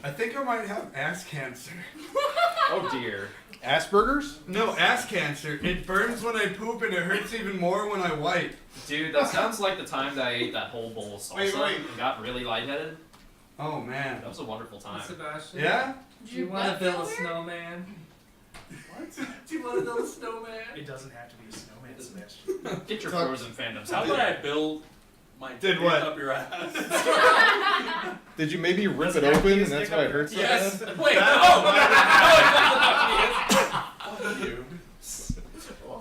I think I might have ass cancer. Oh dear. Asperger's? No, ass cancer. It burns when I poop and it hurts even more when I wipe. Dude, that sounds like the time that I ate that whole bowl of salsa Wait. and got really lightheaded. Oh man. That was a wonderful time. Sebastian? Yeah? Do you want to build a snowman? What? Do you want to build a snowman? It doesn't have to be a snowman, Sebastian. Get your Frozen fandoms How out about I there. build my Did dick what? up your ass? Did you maybe rip Doesn't it have to open be a and that's stick why up it hurts so Yes. bad? Wait, no! Fuck you.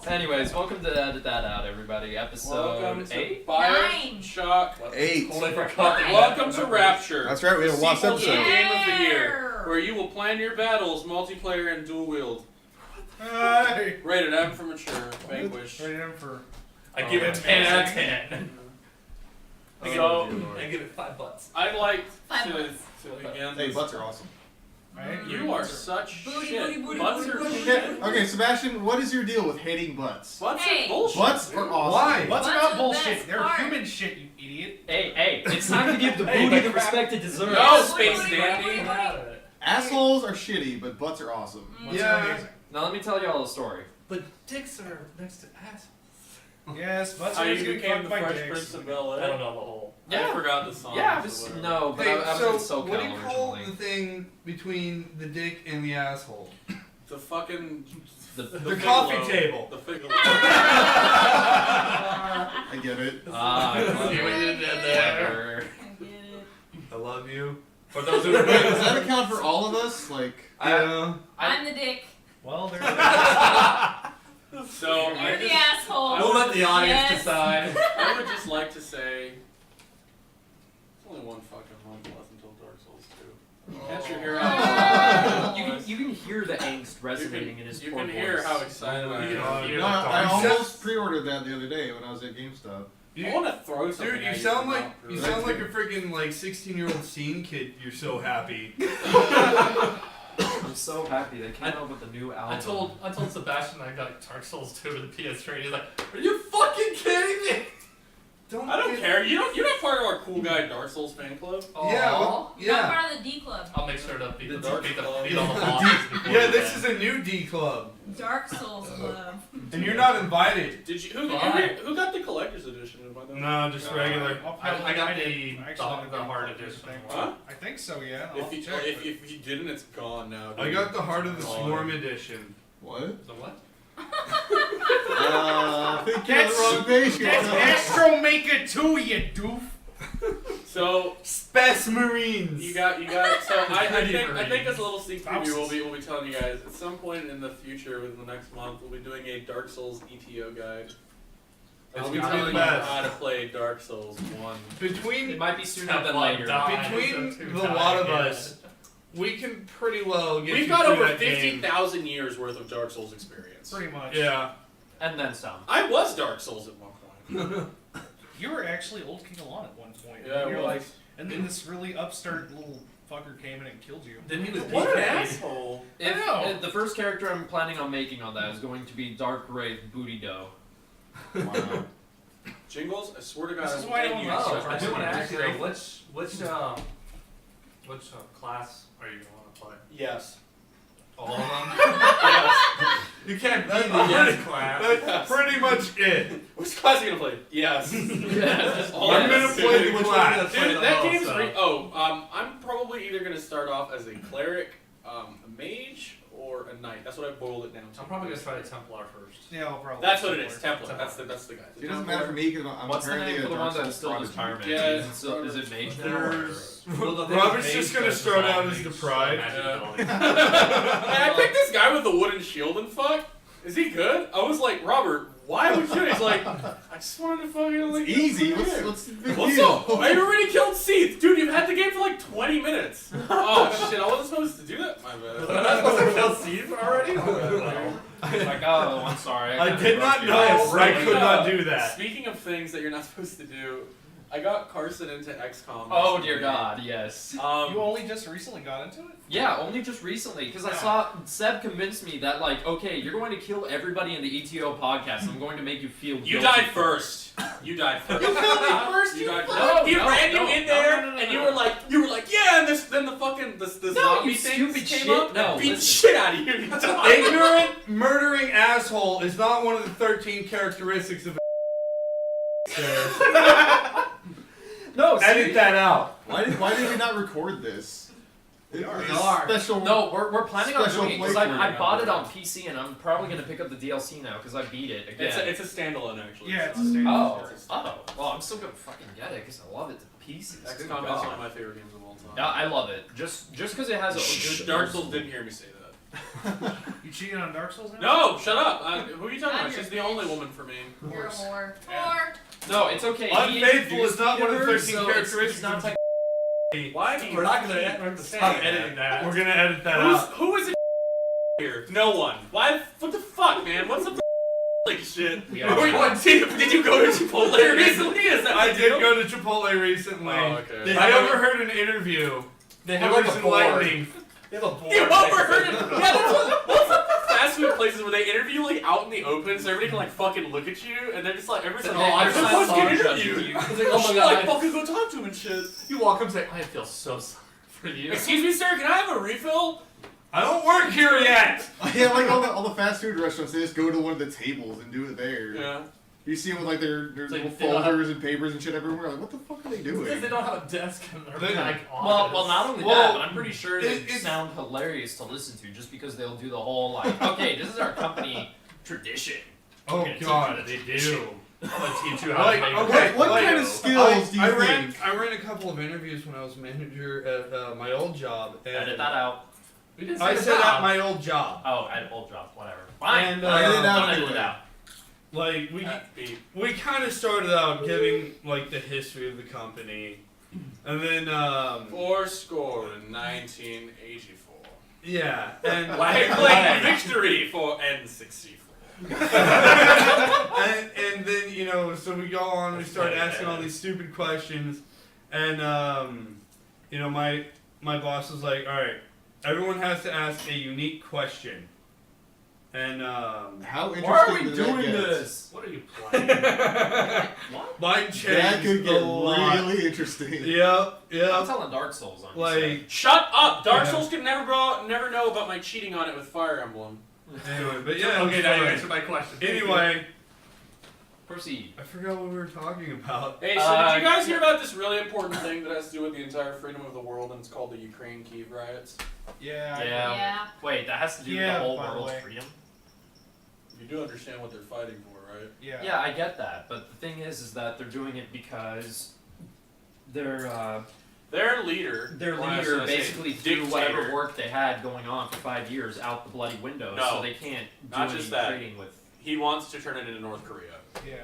Anyways, welcome to Edit That Out, everybody. Episode Welcome to 8? Bioshock. 8. Totally forgot that. Welcome to Rapture. That's right, we had a lost Sequel to the episode. Game of the Year, where you will plan your battles, multiplayer, and dual wield. Hey. Rated M for mature. Vanquish. Rated M for... I give it 10 out of 10. Oh, So, dear Lord. I give it 5 butts. I'd like Five to butts. again. Hey, butts are awesome. Right? You are such Booty, shit. booty, booty, Butts booty, are booty, shit. Okay, Sebastian, what is your deal with hating butts? Butts Hey. are bullshit. Butts are awesome. Why? What's Butts are about the bullshit? best They're part. human shit, you idiot. Hey, it's time to give the Hey, booty the the respect it deserves. No, Booty, Space booty, Dandy. booty, booty. Assholes are shitty, but butts are awesome. Butts Yeah. are amazing. Now let me tell you all a story. But dicks are next to assholes. Yes, butts How are you getting became fucked the by Fresh dicks. Prince of Bel-Air. I don't know the whole. Yeah. I forgot the song. Yeah, so just, whatever. no, but Hey, I was so in what do you SoCal call originally. the thing between the dick and the asshole? The fucking The coffee Figalo. table. The Figalo. I get it. Ah, See what you did there. clever. I get it. I love you. For those who Wait, does that account for all of us? Like, Yeah. I'm the dick. Well, there's... So You're I the just, asshole. We'll let the audience Yes. decide. I would just like to say, it's only one fucking month left until Dark Souls 2. Can't you hear how You can hear the angst resonating in his you poor can hear voice. how excited I am. You're no, like I Dark almost pre-ordered that the other day when I was at GameStop. I want to throw something Dude, at you sound from like Mount you Peru. sound like a freaking like 16-year-old scene kid. You're so happy. I'm so happy they came out with a new album. I told Sebastian I got Dark Souls 2 with the PS3 and he's like, are you fucking kidding me? I don't care. You're not part of our cool guy Dark Souls fan club. Yeah, Aw. well, You're not yeah, part of the D Club. I'll make sure to beat The the Dark beat the Club. beat all the bosses before yeah. the This end. is a new D club, Dark Souls Club. and you're not invited. Did you? Fine. Who got the collector's edition? By the way? No, just regular. I got the hard edition. Huh? I think so, yeah. I'll If you, check, but- if you didn't, it's gone now. I dude. got the Heart of the Gone. Swarm edition. What? The what? I think you're on the wrong page here. That's Astro Maker 2, you doof. So Space Marines. you got. So I think Marines. as a little sneak preview, we'll be telling you guys at some point in the future, within the next month, we'll be doing a Dark Souls ETO guide. It's I'll be gonna be telling the you best. how to play Dark Souls 1. It Between might be sooner than Temple later. dies, Between so two the die lot of again. us, we can pretty well get We've you got through over that game. 50,000 years worth of Dark Souls experience. Pretty much. Yeah. And then some. I was Dark Souls at one point. You were actually Old King Alon at one point. Yeah, and you're well, like, and then this really upstart little fucker came in and killed you. Then he was what an DK'd. asshole. If the first character I'm planning on making on that is going to be Dark Wraith Booty Dough. Wow. Jingles, I swear to God, This I is will why I end don't you. know. Oh, I do want to It's ask you, great. which class are you going to want to play? Yes. All of them? Yes. You can't That's beat the the yes class. That's pretty much it. Which class are you gonna play? Yes. Yes. All I'm yes. gonna play the Which one class. Play Dude, the that most, game's so. I'm probably either gonna start off as a cleric, a mage, or a knight. That's what I boiled it down to. I'm probably going to try the Templar first. Yeah, I'll probably. That's what it is. Templar. That's the guy. It doesn't matter for me because I'm What's the apparently name a for the Dark one that's Souls still just prodigy. Pyromancy? Yeah, Is it Mage now? There's Well, the Robert's mage just gonna does start all out as mage, deprived. magic Yeah. abilities. Hey, I picked this guy with the wooden shield and fuck. Is he good? I was like, Robert, why would you? He's like, I just wanted to fucking like. Easy. get it. What's the big What's deal? up? I already killed Seath. Dude, you've had the game for like 20 minutes. Oh shit, I wasn't supposed to do that. My bad. Am I supposed to kill Steve already? Like, oh, I'm sorry. I kinda did not rushed know. you. I could not do that. Speaking of things that you're not supposed to do, I got Carson into XCOM. Oh dear God, yes. You only just recently got into it? Yeah, only just recently, because I saw Seb convince me that like, okay, you're going to kill everybody in the ETO podcast. And I'm going to make you feel. You guilty died for it." first. You died first. You killed me first, You you died fuck. first. He No, ran no, you in no, there, no, no, and no. you were like, yeah, and then the fucking the No, zombie you things stupid came shit. up No, and beat the listen. shit out of you. You died. Ignorant, murdering asshole is not one of the 13 characteristics of a No, Edit seriously. that out. Why did we not record this? We are. Special. No, we're planning on Special doing it because playthrough. I bought it on PC and I'm probably gonna pick up the DLC now because I beat it again. It's a standalone actually. Yeah, it's a not- standalone. Well, I'm still gonna fucking get it because I love it to pieces. Good XCOM is God. one of my favorite games of all time. Yeah, I love it. Just because it has a Shh, good Dark Souls didn't hear me say that. You cheating on Dark Souls now? No, shut up. Who are you talking Now about? you're She's a the bitch. only woman for me. You're a whore. Yeah. Whore. No, it's okay. He Unfaithful introduced is not me one to of the her, 13 so characteristics It's not of like Why do you We're not gonna stop saying editing that. We're gonna edit that out. Who is it here? No one. Why? What the fuck, man? What's the like shit? We are. Did you go to Chipotle recently? Is that I the did deal? go to Chipotle recently. Oh, okay. I overheard an interview. They It have like was a board. enlightening. They have a board. You overheard it? Yeah, that's what fast food places where they interview like out in the open, so everybody can like fucking look at you, and they're just like everybody's like, Oh, I'm I supposed saw to get judging interviewed. you. It's like, oh my Should, god. like fucking go talk to him and shit. You walk up and say, I feel so sorry for you. Excuse me, sir, can I have a refill? I don't work here yet. Yeah, like all the fast food restaurants, they just go to one of the tables and do it there. Yeah. You see them with like their like little they don't folders and papers and shit everywhere. Like, what the fuck are they Because they doing? don't have a desk in their They- back Well, office. not only Well, that, but I'm pretty sure they it's- sound hilarious to listen to just because they'll do the whole like, okay, this is our company tradition. Oh Okay, god, teach they you do. I'm gonna teach you how Like, to make okay, What like, kind of skills do you I think? ran a couple of interviews when I was manager at my old job. And Edit that out. We didn't I say said that. at my old job. Oh, at old job, whatever. Fine. And Edit it out I'll edit it anyway. out. like Beep. we kind of started out giving like the history of the company, and then Fourscore in 1984. yeah, and I claim victory for N64. and then so we go on, we start asking all these stupid questions, and my boss was like, all right, everyone has to ask a unique question, and How interesting Why are we does that doing get? this? What are you playing? What? mine changed That could a get lot. really interesting. Yep, I'm yep. telling Dark Souls on you, Like Shut up! Dark Yeah. Souls could never know about my cheating on it with Fire Emblem. anyway, but yeah. Okay, now you anyway. answered my question. Anyway, Proceed. I forgot what we were talking about. Hey, so did you guys hear about this really important thing that has to do with the entire freedom of the world, and it's called the Ukraine Kyiv riots? Yeah. Yeah. Yeah. Wait, that has to do with Yeah, the whole by the world's way. freedom? You do understand what they're fighting for, right? Yeah. Yeah, I get that, but the thing is that they're doing it because their Their leader, or I was leader gonna say basically threw whatever dictator. work they had going on for 5 years out the bloody window, No, so they can't do not any just that. trading with. He wants to turn it into North Korea. Yeah.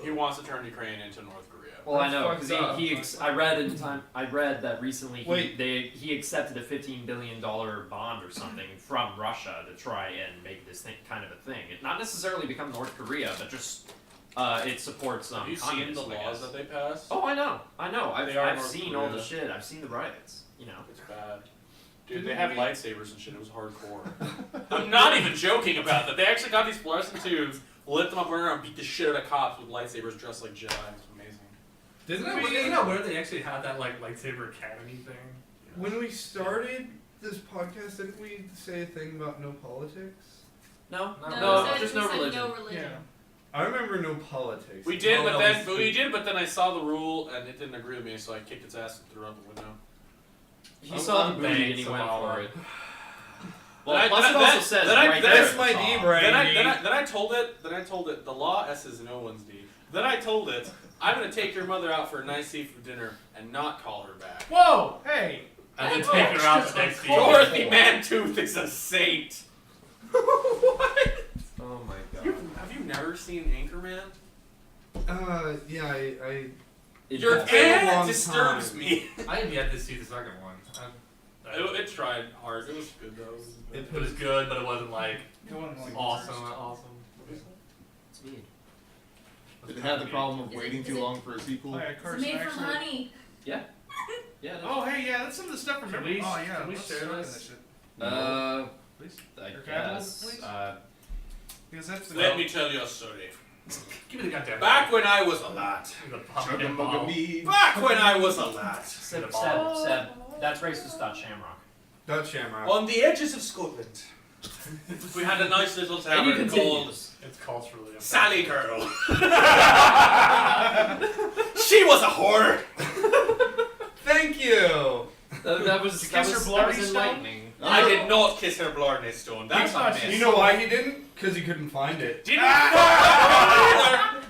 He wants to turn Ukraine into North Korea. Well, I That's know fucked because up. I read that recently Wait. he accepted a $15 billion bond or something from Russia to try and make this thing kind of a thing. It not necessarily become North Korea, but just it supports Have you seen the communism, I laws guess. that they passed? Oh, I know. They are I've North seen all the Korea. shit. I've seen the riots. You know. It's bad. Dude, they have lightsabers and shit. It was hardcore. I'm not even joking about that. They actually got these fluorescent tubes, lit them up, went around, beat the shit out of cops with lightsabers dressed like Jedi. It's amazing. Didn't Isn't that where they actually had that like lightsaber academy thing? when we started this podcast, didn't we say a thing about no politics? No, No, no, we said- just we no said religion. No religion. Yeah. I remember no politics. We did, Oh, but no, then I saw the rule and it didn't agree with me, so I kicked its ass and threw it out the window. He saw the movie and he Thanks, went Obama. for it. Well, Then I- plus then it I- also then- says then I- right then there That's at my the D top. brain. Then I told it the law S is no one's D. Then I told it, I'm gonna take your mother out for a nice seafood dinner and not call her back. Whoa! Hey! And then take her out the next year. Dorothy Mantooth is a saint. What? Oh my god. Have you never seen Anchorman? Yeah, I Your It's been a long aunt disturbs time. me. I have yet to see the second one. It tried hard. It was good though. It It was good, but it wasn't like It wasn't like awesome. Awesome. It's me. Did it have the problem of waiting too long for a sequel? Oh, yeah, It's Carson, made from actually. honey. Yeah. That's, Oh, hey, yeah, that's some of the stuff from. Can we- Oh, yeah. can we let's share look at this? shit. please. I Your capital, guess. please? Because that's the. Let me tell you a story. Give me the goddamn. Back when I was a lad. Give me the pumpkin ball. Chugga-mugga-me. Back when I was a lad. Seb, Oh. Seb, that's racist. Shamrock. Dutch Shamrock. On the edges of Scotland, we had a nice little And you tavern continue. called It's culturally. Sally Girl. She was a whore. Thank you. That was To kiss her bloody stone? enlightening. I did not kiss her Blarney Stone. That's You a touched miss. You know why he didn't? Because he couldn't find it. Didn't either.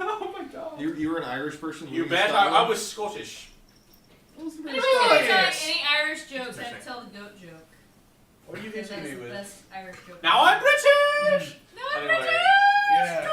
Oh my god. You were an Irish person? You living in bet Scotland? I was Scottish. Anybody Oh, gonna tell yes. any Irish jokes? I have to tell the goat joke. What are you Because hitting that's me the with? best Irish joke. Now I'm British! No, I'm Anyway. British! Yeah.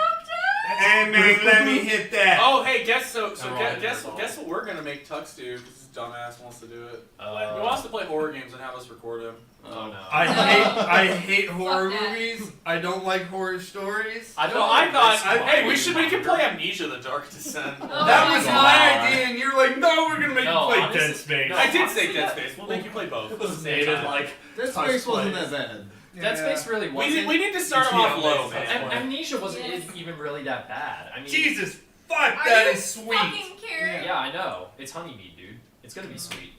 Hey man, let me hit that. Oh, hey, guess so. So Alright, guess that's all. guess what we're gonna make Tux do? Because this dumbass wants to do it. Uh, He wants to play horror games and have us record him. Oh no. I hate horror that. movies. I don't like horror stories. I So don't I thought, risk hey, we watching should make him longer. play Amnesia: The Dark Descent. Oh That my was God. my idea, and you're like, no, we're gonna make No, you play honestly- Dead Space. no. I did say Dead Space. We'll make you play both. It was named like. Dead Touch Space wasn't plays. that bad. Dead Space really We wasn't. need to start him Yeah, off low, that's man. fine. Amnesia wasn't Yes. even really that bad. I mean, Jesus, fuck, Are that you is sweet. fucking carrot? Yeah, I know. It's honeymead, dude. It's gonna be sweet.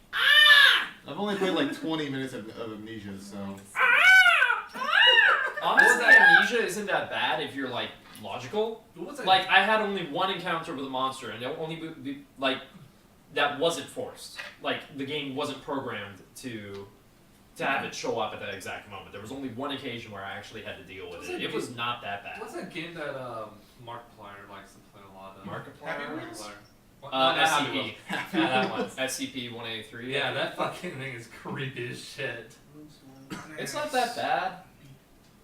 I've only played like 20 minutes of Amnesia, so. Honestly, Amnesia isn't that bad if you're like logical. What was it? Like I had only one encounter with a monster, and it only like that wasn't forced. Like the game wasn't programmed to have it show up at that exact moment. There was only one occasion where I actually had to deal with it. It was not that bad. What's that game that Markiplier likes to play a lot of? Markiplier? Markiplier. SCP. Yeah, that one. SCP-183. Yeah, that fucking thing is creepy as shit. It's not that bad.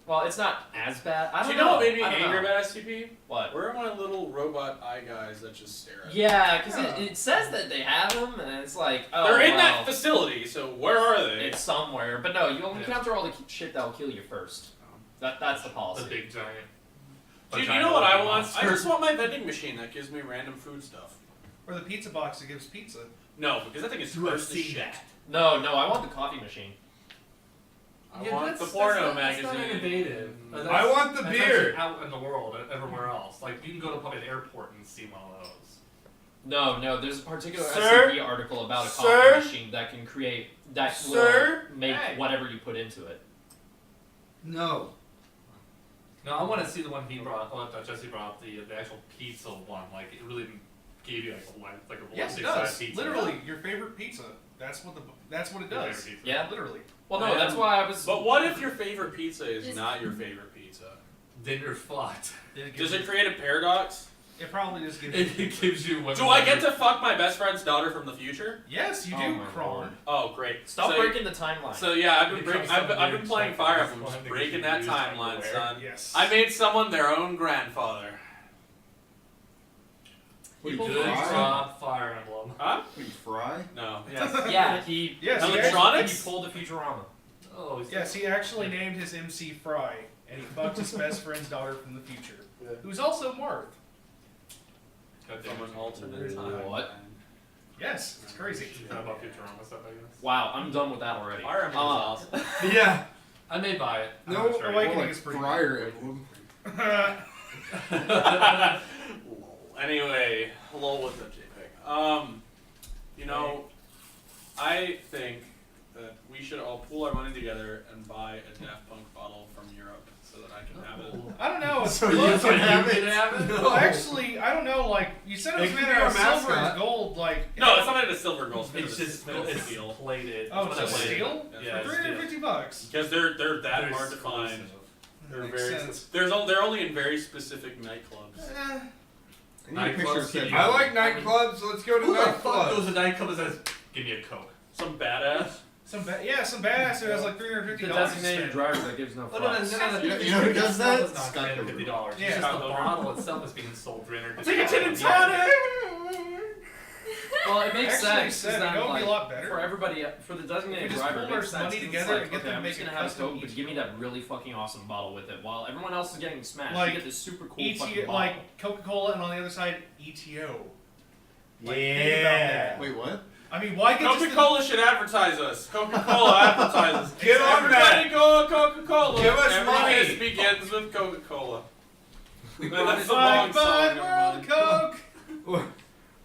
Well, it's not as bad. I Do don't you know what made me I don't angry know. about SCP? What? Where are my little robot eye guys that just stare at me? Yeah, because it says that they have them, and it's like, oh, They're in well, that facility, so where are they? it's somewhere. But no, you only Yeah. encounter all the shit that'll kill you first. That's the The policy. big giant. Dude, you vagina know what I looking want? monster. I just want my vending machine that gives me random food stuff. Or the pizza box that gives pizza. No, because that thing is Do I gross as see shit. that? No, I want the coffee machine. I want the porno magazine. That's not innovative. I want the That's beer. actually out in the world, everywhere else. Like you can go to probably an airport and see one of those. No, there's a particular Sir? SCP article about a Sir? coffee machine that can create that Sir? will make Hey. whatever you put into it. No. No, I want to see the one he brought. Oh, that Jesse brought up, the actual pizza one. Like it really gave you like a Yes, it realistic does. size pizza. Literally, your favorite pizza. That's what it Your does. favorite pizza. Yeah. Literally. Well, no, that's why I was. But what if your favorite pizza is Just- not your favorite pizza? Then you're fucked. Does it create a paradox? It probably just gives It you. gives you. Do I get to fuck my best friend's daughter from the future? Yes, you Oh do, my Crawl. lord. Oh, great. Stop so, breaking the timeline. So yeah, I've been Becomes I've something been new, playing something Fire that's Emblem, one just thing breaking you that use timeline, everywhere. son. Yes. I made someone their own grandfather. People Good fry? job, Fire Emblem. Huh? What, you fry? No. yeah, he. Yes, he Electronics? He pulled a Futurama. Oh, Yes, he actually named his MC Fry, and he fucked his best friend's daughter from the future, Yeah. who's also Marth. From an alternate time. What? Yes, it's crazy. Kind about Futurama stuff, I guess. Wow, I'm done with that already. Fire Emblem is awesome. Yeah. I may buy it. I'm No, not sure. Awakening More like is pretty Fryer Emblem. Anyway, hello, what's up, JPEG? You know, I think that we should all pool our money together and buy a Daft Punk bottle from Europe so that I can have it. I don't know. So well, you can have Can it? it happen? well, actually, I don't know. Like you said, it was It made could be out of our silver and mascot. gold. Like No, it's not made of silver gold. It's just it's steel. plated. Oh, It's it's plated. steel? Yeah, for it's steel. $350. Because they're that They're hard to find. exclusive. They're Makes very. sense. They're only in very specific nightclubs. Eh, I need a picture Nightclubs of Seth. keep I like nightclubs. Let's go to Who the fuck goes nightclubs. to nightclub and says, "Give me a Coke"? Some badass. some badass who has like $350. The to designated spend. driver that gives no Oh, no, fucks. You know who does that? It's not Scott $350. Yeah, It's just Scott the Pilgrim. bottle itself is being sold $350. Take a gin and tonic. Well, it makes Actually, sense. 'cause said, then, it would be like, a lot better. for everybody, for the designated If we just driver, pool it makes our money sense. 'cause together it's and get like, them okay, to I'm make just a gonna have a custom Coke, but each give me that really fucking awesome bottle with it. While everyone else is getting smashed, Like, you get this super cool fucking bottle. like Coca-Cola, and on the other side, ETO. Like, Yeah. think about that. Wait, what? I mean, why get just the- Coca-Cola should advertise us. Coca-Cola advertises. Get on Everybody that. go to Coca-Cola. Give us Every money. kiss begins with Coca-Cola. No, that's the I wrong buy song. the never world mind. Coke.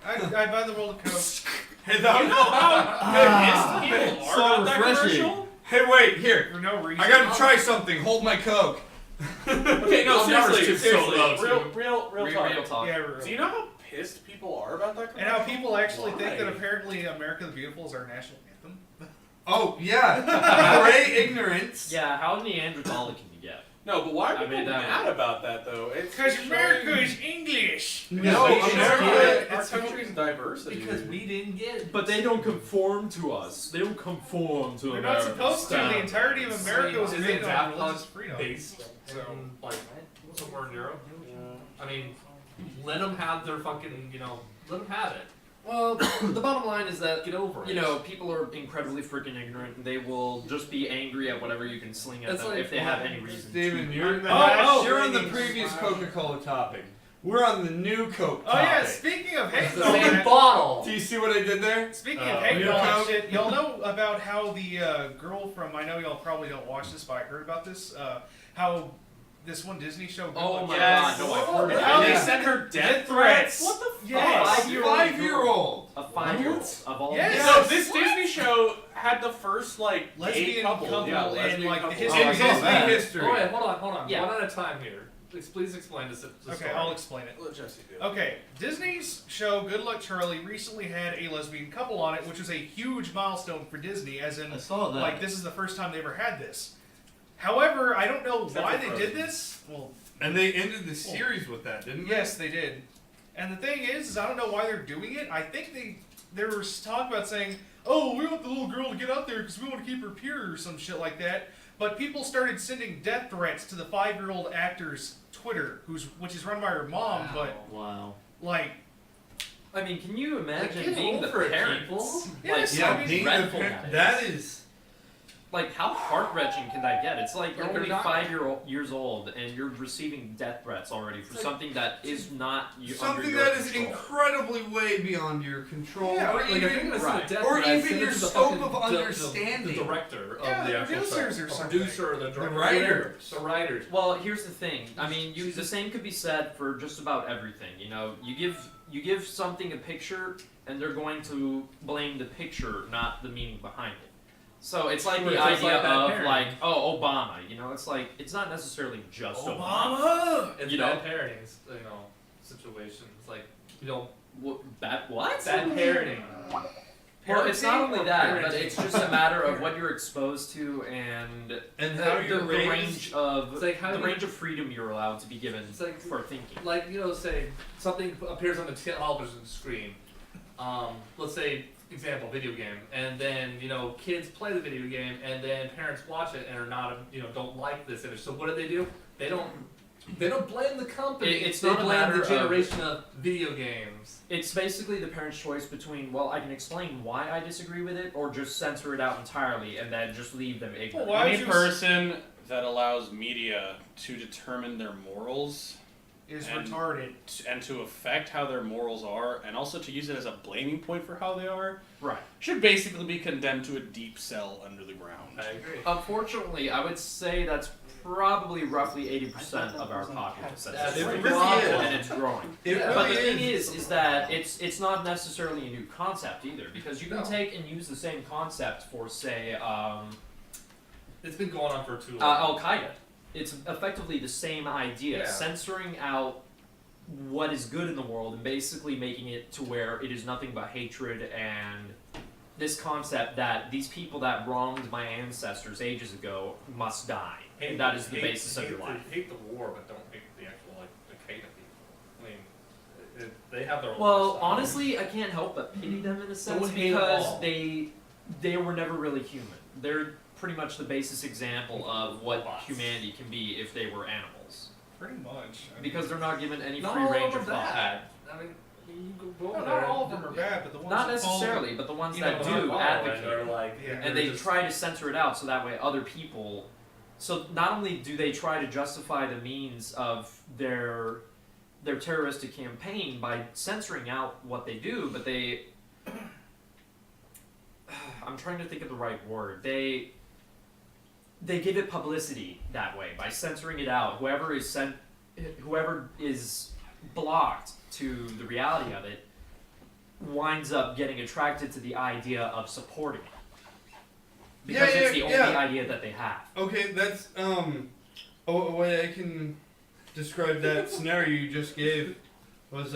I buy the world of Coke. Hey, that, You know how pissed people are so about that refreshing. commercial? hey, wait, here. For no reason. I gotta try something. Hold my Coke. Okay, no, I'll never seriously, stoop so seriously. low, Real talk. Real talk. Yeah, real. Do you know how pissed people are about that And commercial? how people actually think that Why? apparently America the Beautiful is our national anthem. Oh, yeah. Great ignorance. Yeah, how Neanderthalic can you get? No, but why are I people made that mad one. about that though? It's Because showing- America is English. No, it's America. our country's diversity. Because we didn't get it. But they don't conform to us. They don't conform to They're America. not supposed to. The entirety of America was Isn't made on Daft religious Punk freedom. based in, like, somewhere in Europe? I mean, let them have their fucking, let them have it. Well, the bottom line is that Get over it. you know, people are incredibly freaking ignorant. And they will just be angry at whatever you can sling at It's them like- if they have any reason. Steven, you're, Oh, you're on the previous Coca-Cola topic. We're on the new Coke Oh yeah, topic. speaking of It's hate the same crime, bottle. Do you see what I did there? speaking of hate Real crime Coke? shit, y'all know about how the girl from, I know y'all probably don't watch this, but I heard about this, how this one Disney show. Good Oh Luck my Charlie- god, no, I've heard of How that. they Yeah. sent her death threats. What the Yes. Five-year-old. A 5-year-old of all Yes. So this Disney show had the first like gay Lesbian couple, yeah, and lesbian like the couple. history In of Disney that. history. Oh, wait, hold on. Yeah. One at a time here. Please explain this. Okay, I'll explain it. Let Jesse do it. Okay, Disney's show Good Luck Charlie recently had a lesbian couple on it, which was a huge milestone for Disney, as in, I saw that. like, this is the first time they ever had this. However, I don't know Except why for they Frozen. did this. Well, And they ended the series with that, didn't they? yes, they did. And the thing is I don't know why they're doing it. I think there was talk about saying, oh, we want the little girl to get out there because we want to keep her pure or some shit like that. But people started sending death threats to the 5-year-old actor's Twitter, which is run by her mom, Wow. but like, I mean, can you imagine get being the over it, parents? people. yes, Yeah, I mean, being dreadful the that is. that is. Like, how heart-wrenching can that get? It's like you're Like, only they're not- 5 years old and you're receiving death threats already for something that is not under Something your that is control. incredibly way beyond your control, Yeah, or Like, if you're even gonna send right. a death or threat, even send it your to the scope fucking- of the understanding. director of Yeah, the the actual producers show. or The something. producer, the director, writers. the writers. Well, here's the thing. I mean, the same could be said for just about everything. You know, you give something a picture, and they're going to blame the picture, not the meaning behind it. So it's like Sure, the so it's idea like bad of parenting. like, oh, Obama. You know, it's like it's not necessarily just Obama. Obama. It's You bad know? parenting, situations. Like, What? Bad what? bad parenting. Well, it's not only Parenting or that, but parenting? it's just a matter of what you're exposed to and how the, you're the raised. range of It's like how the you- range of freedom you're allowed to be given It's like- for thinking. Like, say something appears on the television screen. Let's say, example, video game, and then kids play the video game, and then parents watch it and are not don't like this image. So what do? They don't blame the company. It's they not a blame matter the of- generation of video games. It's basically the parent's choice between, well, I can explain why I disagree with it, or just censor it out entirely and then just leave them ignorant. Well, why would Any you person that allows media to determine their morals is And- retarded. and to affect how their morals are, and also to use it as a blaming point for how they are, Right. should basically be condemned to a deep cell under the ground. I agree. Unfortunately, I would say that's probably roughly 80% of our populace. That's It a really problem. And it's growing. It Yeah, But really the thing is. is that it's not necessarily a new concept either, because you can No. take and use the same concept for, say, It's been going on for too long. Al Qaeda. It's effectively the same idea, Yeah. censoring out what is good in the world and basically making it to where it is nothing but hatred and this concept that these people that wronged my ancestors ages ago must die. And that is the basis of your life. Hate the war, but don't hate the actual the Qaeda people. I mean, they have their own. Well, lifestyle. honestly, I can't help but pity them in a sense Don't hate them because all. they were never really human. They're pretty much the basis example of what Robots. humanity can be if they were animals. Pretty much. I mean, Because they're not given any Not free all range of of thought. that. I mean, You go No, over not there all of and- them are bad, but the ones Not that follow- necessarily, but the ones You that know, do not advocate. or like, Yeah. And they try to censor it out so that way other people. So not only do they try to justify the means of their terroristic campaign by censoring out what they do, but they. I'm trying to think of the right word. They give it publicity that way by censoring it out. Whoever is blocked to the reality of it winds up getting attracted to the idea of supporting it. Because Yeah, it's the yeah, only yeah. idea that they have. Okay, that's a way I can describe that scenario you just gave was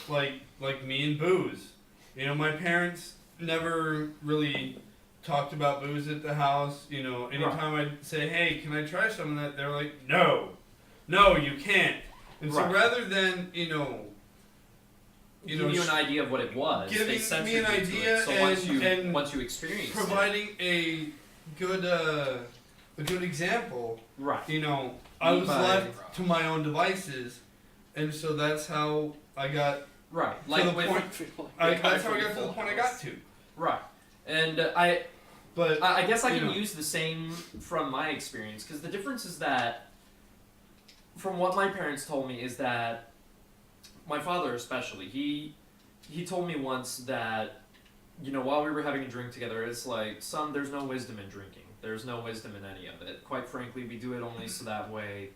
like me and booze. You know, my parents never really talked about booze at the house. You know, anytime I'd say, "Hey, can I try some of that?" They're like, "No, you can't." And so Right. rather than Give you sh- an idea of what it was. giving They me censored an you to idea it. So and once you experience providing a good example, it, right? you know, I was By- left to my own devices, and so that's how I got. Right. To Like the with, point, that's how I got to the point I got to. right. And But I guess I you can know. use the same from my experience because the difference is that, from what my parents told me, is that my father especially he told me once that, you know, while we were having a drink together, it's like, son, there's no wisdom in drinking. There's no wisdom in any of it. Quite frankly, we do it only so that way.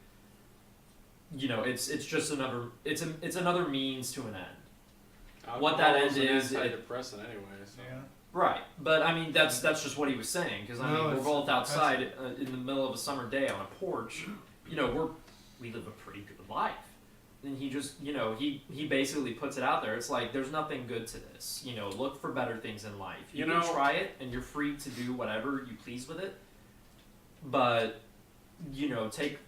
You know, it's just another it's another means to an end. What that Alcohol end an is, antidepressant anyway. So. Yeah. Right, but I mean that's just what he was saying because I No, mean we're it's both outside in the middle of a summer day on a porch, you know we live a pretty good life, and he just he basically puts it out there. It's like there's nothing good to this. You know, look for better things in life. You can try it, and you're free to do whatever you please with it, but you know take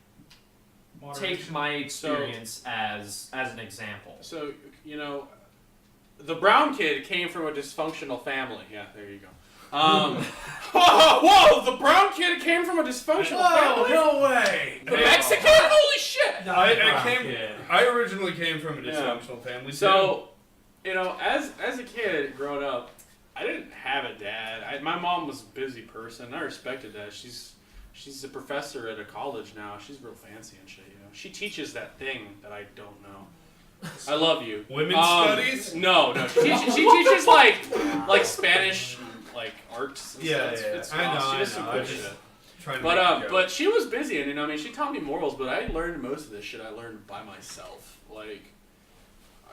my experience as an example. So, you know, the brown kid came from a dysfunctional family. Yeah, there you go. Whoa! The brown kid came from a dysfunctional family. no way! The Mexican? Holy shit! I originally came from a dysfunctional family. So, you know, as a kid growing up, I didn't have a dad. My mom was a busy person. I respected that. She's a professor at a college now. She's real fancy and shit. You know, she teaches that thing that I don't know. I love you. Women's studies? No. She teaches like Spanish, like arts. And Yeah, stuff. yeah. It's I know. awesome. She does I some know. cool I just shit. trying to make a joke. But she was busy, and you know, I mean, she taught me morals, but I learned most of this shit. I learned by myself. Like,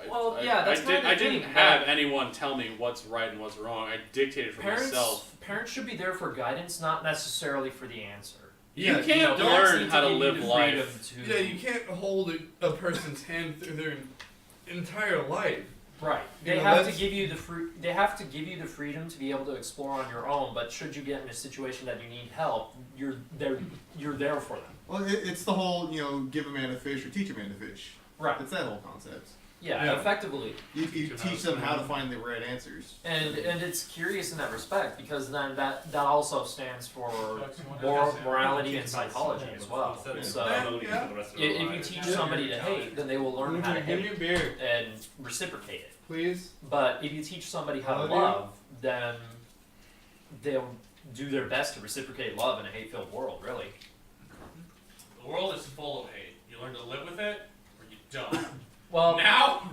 that's kind of the I didn't thing, have that anyone tell me what's right and what's wrong. I dictated for myself. Parents should be there for guidance, not necessarily for the answer. You Yeah, can't don't learn how to give you live the life. freedom to- Yeah, you can't hold a person's hand through their entire life. Right. You They know, have to that's- give you the They have to give you the freedom to be able to explore on your own. But should you get in a situation that you need help, you're there. You're there for them. Well, it's the whole, give a man a fish or teach a man to fish. Right. It's that whole concept. Yeah. Yeah. Effectively. You teach them how to find the right answers. And it's curious in that respect because then that also stands for morality and psychology as well. So if you teach somebody to hate, then they will learn how to Give me hate a beer, and reciprocate it. please. But if you teach somebody how to Love you. love, then they'll do their best to reciprocate love in a hate-filled world, really. The world is full of hate. You learn to live with it, or you don't. Well, Now,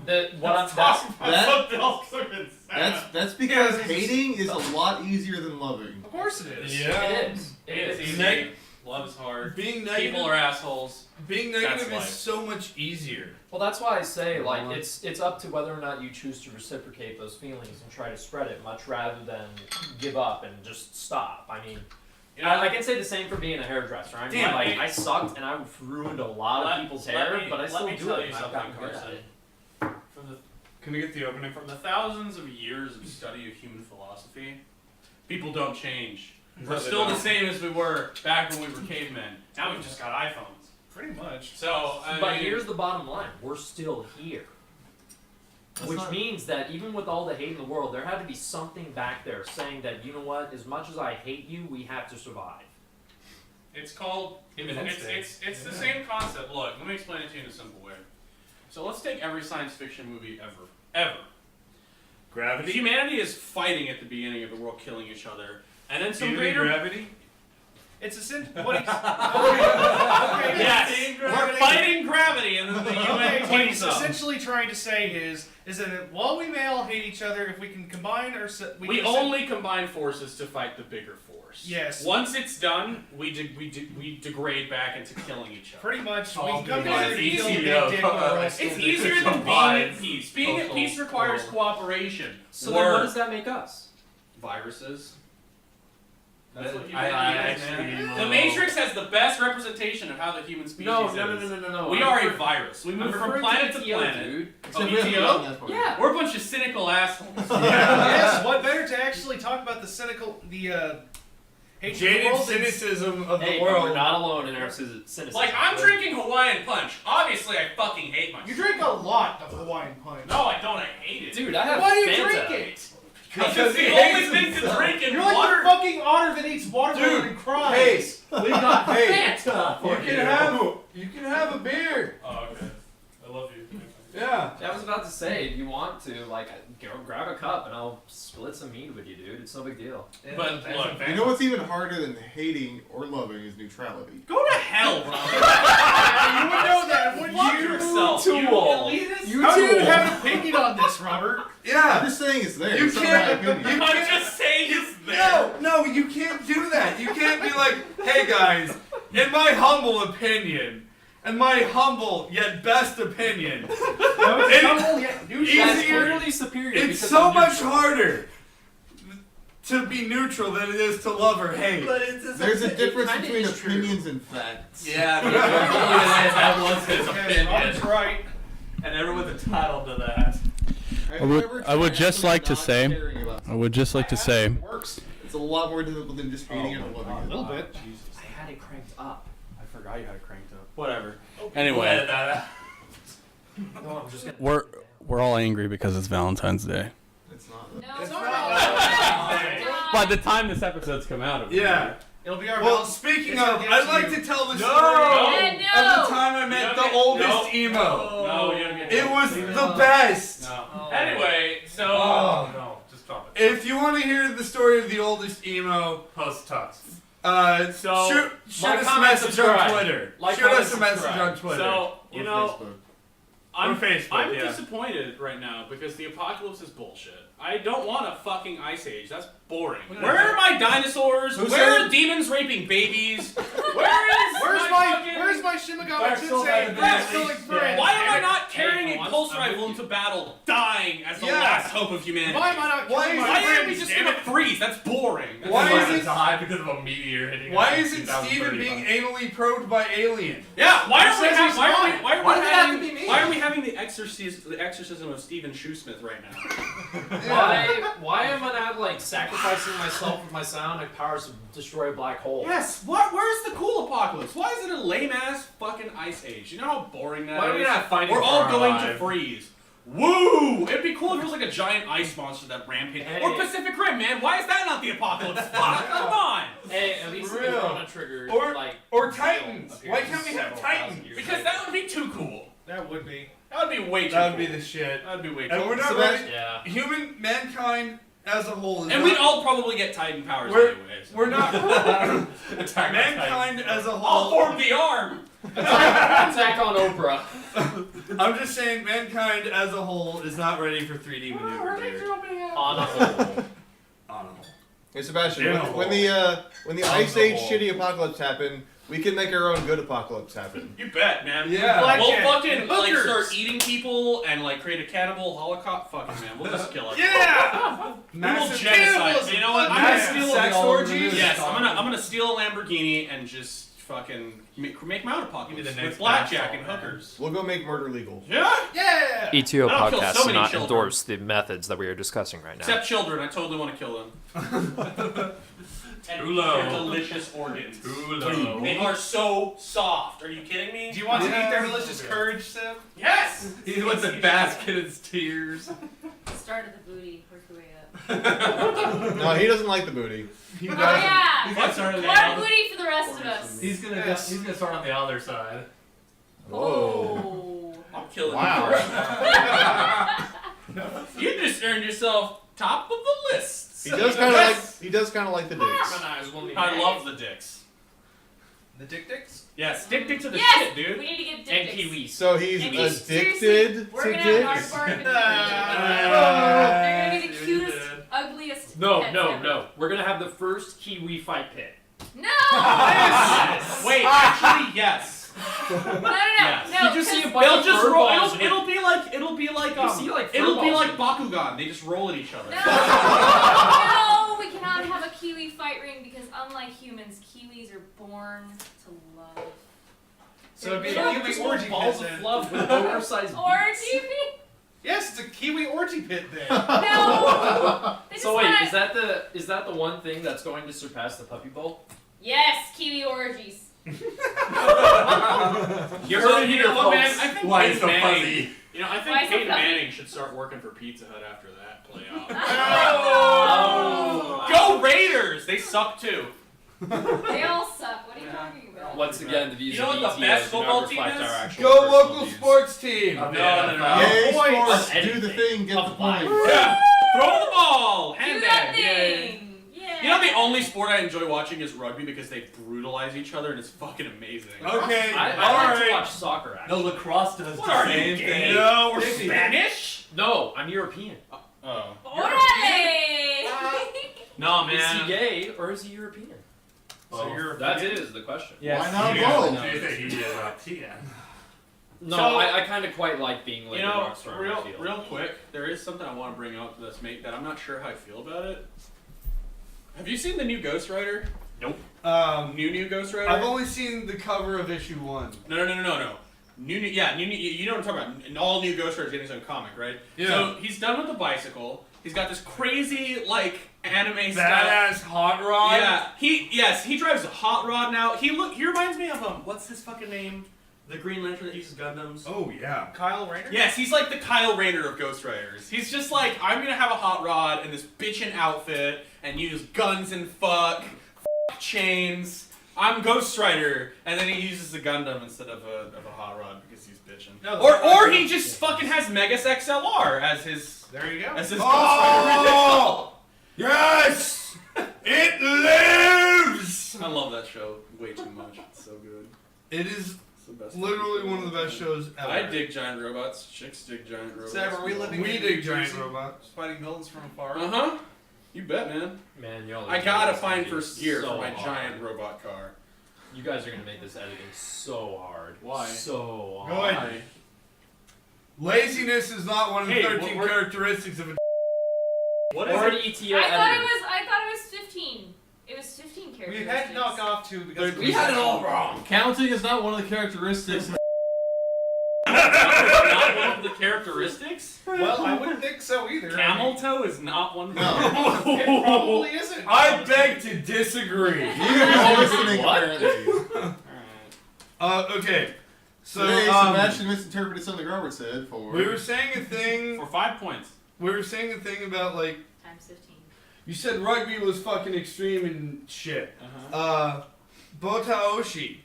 That's because hating is a lot easier than loving. of course it is. Yeah. it is. It It's is. easy. Neg- Love's hard. Being negative, People are assholes. being That's negative is life. so much easier. Well, that's why I say like it's up to whether or not you choose to reciprocate those feelings and try to spread it, much rather than give up and just stop. I mean, You know, I can say the same for being a hairdresser. I mean, Damn, like hey. I sucked and I ruined a lot of people's hair, but I still let me do tell it. you and I've something, gotten good at Carson. it. From the thousands of years of study of human philosophy, people don't change. We're No, they still the don't. same as we were back when we were cavemen. Now we've just got iPhones. Pretty much. So, But here's the bottom line: we're still here. That's Which not- means that even with all the hate in the world, there had to be something back there saying that, you know what, as much as I hate you, we have to survive. It's called. It's the same concept. Look, let me explain it to you in a simple way. So let's take every science fiction movie ever. ever. Gravity. Humanity is fighting at the beginning of the world, killing each other, and then Do some you mean greater. gravity? It's a sin. What he's, Yes, we're fighting gravity, and then the UN okay, what teams he's up. essentially trying to say is that while we may all hate each other, if we can combine our We can only combine forces to fight the bigger force. Yes. Once it's done, we degrade back into killing each other. pretty much we Oh, can come dude, together it's to kill the easy, big dick world. It's easier than being Combined at peace. Being at social peace requires world. cooperation. So then, what does that make us? Viruses. That's what I humanity is, actually man. will- The Matrix has the best representation of how the human species No, is. no. We are a virus. We move from referring planet to ETO, planet. dude. Oh, we haven't ETO? gotten that far. Yeah. We're a bunch of cynical assholes. Yes, what better to actually talk about the cynical, the hatred of the Jaded world than- cynicism of Hey, the but we're world. not alone in our cynicism. Like, I'm drinking Hawaiian Punch. Obviously, I fucking hate myself. You drink a lot of Hawaiian Punch. No, I don't. I hate it. Dude, I have Why do you Fanta. drink it? Because Because it's he the only hates thing to himself. drink in You're like water. the fucking otter that eats watermelon Dude, and cries. Hey, We got Hey, Fanta. you can have a beer. Oh, okay. I love you. Yeah. I was about to say, if you want to, like, go grab a cup and I'll split some mead with you, dude. It's no big deal. Yeah, But that's look, a fact. You know what's even harder than hating or loving is neutrality. Go to hell, Robert. You would know that, wouldn't Fuck you? yourself. tool. You elitist. You How do you tool. have an opinion on this, Robert? I'm Yeah. just saying it's there. You It's not can't- my opinion. I'm just saying it's there. No, you can't do that. You can't be like, hey guys, in my humble opinion, and my humble yet best opinion, It- easier- That's clearly superior. it's because so I'm much neutral. harder to be neutral than it is to love or hate. There's a difference kinda between is true. opinions and facts. Yeah, That was his Yes, opinion. Robert's right. And everyone's entitled to that. I would just like to say- I would just like to say, Works. It's a lot more difficult than just hating it or loving A it. little bit. I had it cranked up. I forgot you had it cranked up. Whatever. We'll Anyway. edit that out. No, I'm just gonna. we're all angry because it's Valentine's Day. It's not. No, It's no, not- no. By the time this episode's come out, it'll be Yeah. It'll be our Well, balance. speaking It's our of, gift I'd to like you. to tell the No. story Yeah, of no. the time I met You the don't get- oldest no. emo. No, you don't get It was No. the best. No. Anyway, so Oh. No, just stop it. If you want to hear the story of the oldest emo, Post tux. So, shoot like, us a comment, message on subscribe. Twitter. Like, Shoot comment, us a message subscribe. on Twitter. So, you Or know, Facebook. I'm, Or Facebook, I'm yeah. disappointed right now because the apocalypse is bullshit. I don't want a fucking ice age. That's boring. Wait, Where are my dinosaurs? Who Where said- are demons raping babies? Where's Where's my my Shimagawa Dark Souls Sensei? had Best the killing best- friend. Why am I not carrying Hey, a for pulse once, I'm rifle with into battle, dying as the Yeah. last hope of humanity? Why am I not Why killing is- my Why aren't we friends? just Damn gonna it. freeze? That's boring. That's Why boring. is it- die because of a meteor hitting Why us in isn't Steven 2035? being anally probed by alien? Yeah, why are we says having he's why are we not? why are Why we does it have having to be me? why are we having the exorcism of Stephen Shoesmith right now? Why am I not like sacrificing myself with my psionic powers to destroy a black hole? Yes, what? Where's the cool apocalypse? Why is it a lame ass fucking ice age? You know how boring that is. Why are we not fighting We're for all our going life? to freeze. Woo! It'd be cool if it was like a giant ice monster that rampaged. Hey. Or Pacific Rim, man. Why is that not the apocalypse? Fuck, come on. Hey, at least For the real. Corona triggered Or- like or Titans. appeared Why can't we have several Titans? thousand years Because later. that would be too cool. That would be. That would be way too That would cool. be the shit. That would be way too And cool. we're not Sebastian- ready. Yeah. Mankind as a whole is And not, we'd all probably get Titan powers We're- anyway. So. we're not Attack mankind as a I'll whole. form the arm. Attack on Oprah. I'm just saying, mankind as a whole is not ready for 3D maneuver. dude. On a hole. On a Hey Sebastian, Yeah. when the Ice Age shitty apocalypse happened, we can make our own good apocalypse happen. You bet, man. Yeah. Black- We'll Blackjack. fucking like Hookers. start eating people and like create a cannibal holocaust. Fucking man, we'll just kill it. Yeah! We will Massive genocide. cannibalism. You know what? I'm Fuck gonna yeah. steal Sex orgies? Yes, I'm gonna steal a Lamborghini and just fucking make my own apocalypse Give me the with next blackjack basketball, and man. hookers. We'll go make murder legal. Yeah. Yeah! ETO That'll kill podcast so does many not children. endorse the methods that we are discussing right now. Except children, I totally want to kill them. And Too low. their delicious organs. Too low. They are so soft. Are you kidding me? Do you want to eat their delicious courage, Sim? Yes. He wants a basket of tears. Start at the booty, work your way up. No, he doesn't like the booty. Oh yeah! He's gonna start on the More other. booty for the rest of us. He's gonna start on the other side. Whoa. Oh. I'm killing Wow. you right now. You just earned yourself top of the list. He does kind of like the dicks. I love the dicks. The dicks? Yes, dick dicks are the Yes! shit, dude. We need to get And dick dicks. kiwis. So he's And he's- addicted We're to gonna dicks. have hard They're gonna be the cutest, ugliest. No, pets no, ever. no. We're gonna have the first kiwi fight pit. No! Wait, actually, yes. No. You just see a 'cause- bunch They'll of just fur roll. balls hit- It'll be like You see, like, it'll be fur like balls. Bakugan. They just roll at each other. No, we cannot have a kiwi fight ring because unlike humans, kiwis are born to love. So it'd be They're a little kiwi orgy pit balls of then. fluff with oversized orgy beaks. pit? Yes, it's a kiwi orgy pit then. No. They just So wait, wanna- is that the one thing that's going to surpass the puppy bowl? Yes, kiwi orgies. You heard it here, folks. man. I think Why Peyton it's so Manning. fuzzy? You know, I Why think so Peyton fuzzy? Manning should start working for Pizza Hut after that playoff. Oh. Go Raiders! They suck too. They all suck. What are you talking about? Once again, the views You know of what the BTS best do not football team reflect is? our actual Go personal local views. sports team. No. Yay, Points. sports, do the thing, get the Of point. Yeah. Throw the ball. Do Hand that bag. Yay. thing. Yeah. You know the only sport I enjoy watching is rugby because they brutalize each other and it's fucking amazing. Okay, I like to alright. watch soccer, No, actually. lacrosse does What the are you, same gay? thing. No, we're Maybe. Spanish? No, I'm European. Oh. Orale. No, Is he man. gay or is he European? So you're That is the question. Why not both? No, So- I kind of quite like being like You a know, rock star on the field. real quick, there is something I want to bring up that I'm not sure how I feel about it. Have you seen the new Ghost Rider? New Ghost Rider? I've only seen the cover of issue 1. No. New, you know what I'm talking about. An all new Ghost Rider's getting his own comic, right? Yeah. So he's done with the bicycle. He's got this crazy, like, anime style. Badass hot rod. Yeah, he drives a hot rod now. He reminds me of what's his fucking name? The Green Lantern that uses Gundams. Oh yeah. Kyle Rayner? Yes, he's like the Kyle Rayner of Ghost Riders. He's just like, I'm gonna have a hot rod and this bitchin' outfit and use guns and fuck chains. I'm Ghost Rider, and then he uses the Gundam instead of a hot rod because he's bitchin'. No, Or he just fucking has Megas XLR as his There you go. Ghost Rider vehicle. Yes! It lives! I love that show way too much. It's so good. It is It's the best. literally one of the best shows ever. I dig giant robots. Chicks dig giant robots. Sam, are we living We in dig New giant Jersey? robots. Fighting villains from afar? Uh-huh. You bet, man. Man, y'all. I gotta find first gear so for my hard. giant robot car. You guys are gonna make this editing so hard. Why? So Go hard. ahead. Laziness is not one of the Hey, 13 we're- characteristics of a. What I is thought it? it was 15. It was 15 characters. We had to knock off 2 because We had it all wrong. Counting is not one of the characteristics. Not one of the characteristics? Well, I wouldn't think so either. Camel toe is not one of them. It probably isn't. I beg to disagree. You're listening, What? apparently. Okay. So Today, Sebastian misinterpreted something Robert said for... we were saying a thing. For 5 points. We were saying a thing about like Times 15. you said rugby was fucking extreme and shit. Botaoshi.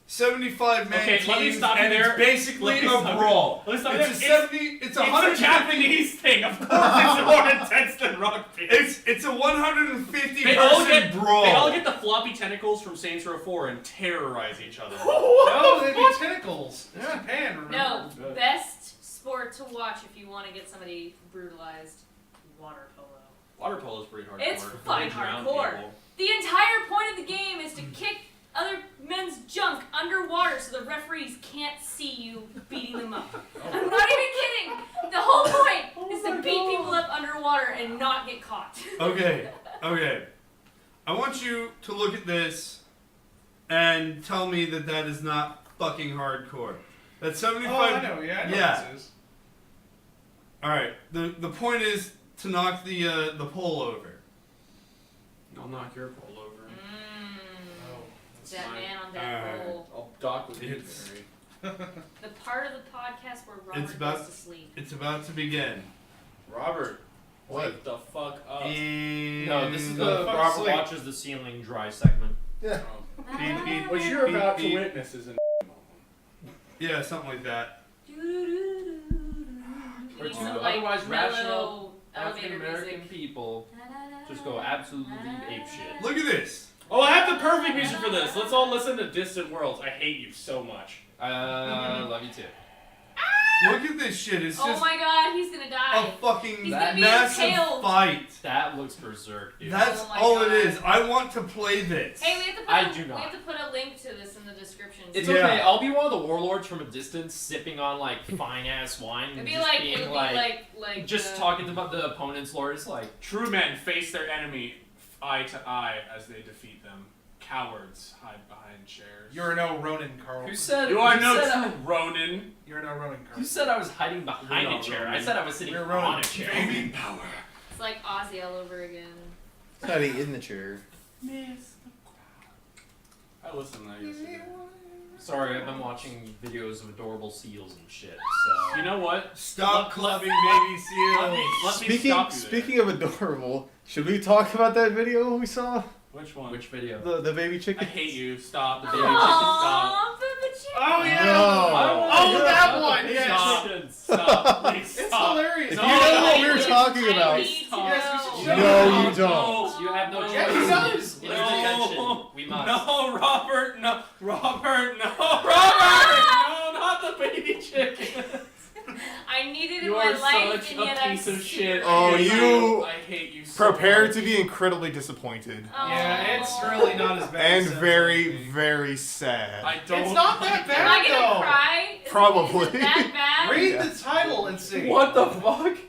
75 man Okay, teams, let me stop you and there. it's basically Let me a stop you. brawl. Let me stop you It's a there. 70. It's a It's a 150. Japanese thing. Of course it's more intense than rugby. It's a 150 They all person get brawl. They all get the floppy tentacles from Saints Row 4 and terrorize each other. No, they do tentacles. It's Japan, remember? No, Good. best sport to watch if you want to get somebody brutalized. Water polo. Water polo is pretty hardcore. It's They fucking drown hardcore. people. The entire point of the game is to kick other men's junk underwater so the referees can't see you beating them up. I'm not even kidding. The whole point is to beat people up underwater and not get caught. Okay. I want you to look at this and tell me that that is not fucking hardcore. That's 75. Oh, I know. Yeah, I know Yeah. what this is. All right. The point is to knock the pole over. I'll knock your pole over. That fine. man on that Alright. pole. I'll dock with you, It's- Barry. The part of the podcast where Robert It's about- goes to sleep. It's about to begin. Robert, What? wake the fuck up. And No, this is the fuck Robert sleep. watches the ceiling dry segment. Yeah. Beep, beep, What beep, you're beep, about to beep. witness is an moment. Yeah, something like that. Doo-doo-doo-doo-doo. We need to some like otherwise mellow rational elevator African American music. people just go absolutely apeshit. Look at this. Oh, I have the perfect music for this. Let's all listen to Distant Worlds. I hate you so much. Love you too. Look at this shit. It's Oh just my god, he's gonna a die. fucking He's gonna be massive impaled. fight. That looks berserk, dude. That's Oh my all God. it is. I want to play this. Hey, we have to put I do not. We have to put a link to this in the description. It's Yeah. okay. I'll be one of the warlords from a distance, sipping on like fine ass wine, It'd and be just like being it would be like just the- talking about the opponent's lords. Like, True men face their enemy eye to eye as they defeat them. Cowards hide behind chairs. You're no Ronin, Carl. who said? You are who no said true Ronin. You're no Ronin, Carl. Who said I was hiding behind We're a not chair? I Ronin. said I was sitting We're on Ronin. a chair. Baby power. It's like Ozzy all over again. Hiding in the chair. I listened to that yesterday. Sorry, I've been watching videos of adorable seals and shit. So You know what? Stop Let- clubbing let- baby seals. Let me Speaking stop you there. speaking of adorable, should we talk about that video we saw? Which one? which video? The baby I chicken. hate you. Stop. The The baby baby chicken. Stop. Aww, Peppa Chicken. Oh yeah. No. Oh, that one. Yes. Yes. Stop. Please It's stop. hilarious. If No, you know what no, we were no, talking about. I need to Yes, we should know. show No, it. you don't. You have no choice. Yeah, he does. It is attention. We must. No, Robert. No, Robert. No, Robert. No, not the baby chicken. I need it in You my are life, such and a yet I'm piece of scared. shit. Oh, I hate you- I hate you so Prepare much. to be incredibly disappointed Yeah, it's really not as bad. and as it very, sounds like. very sad. I don't. It's not that Am bad I gonna though. cry? Probably. Is it that bad? Read the title and see. What the fuck? It's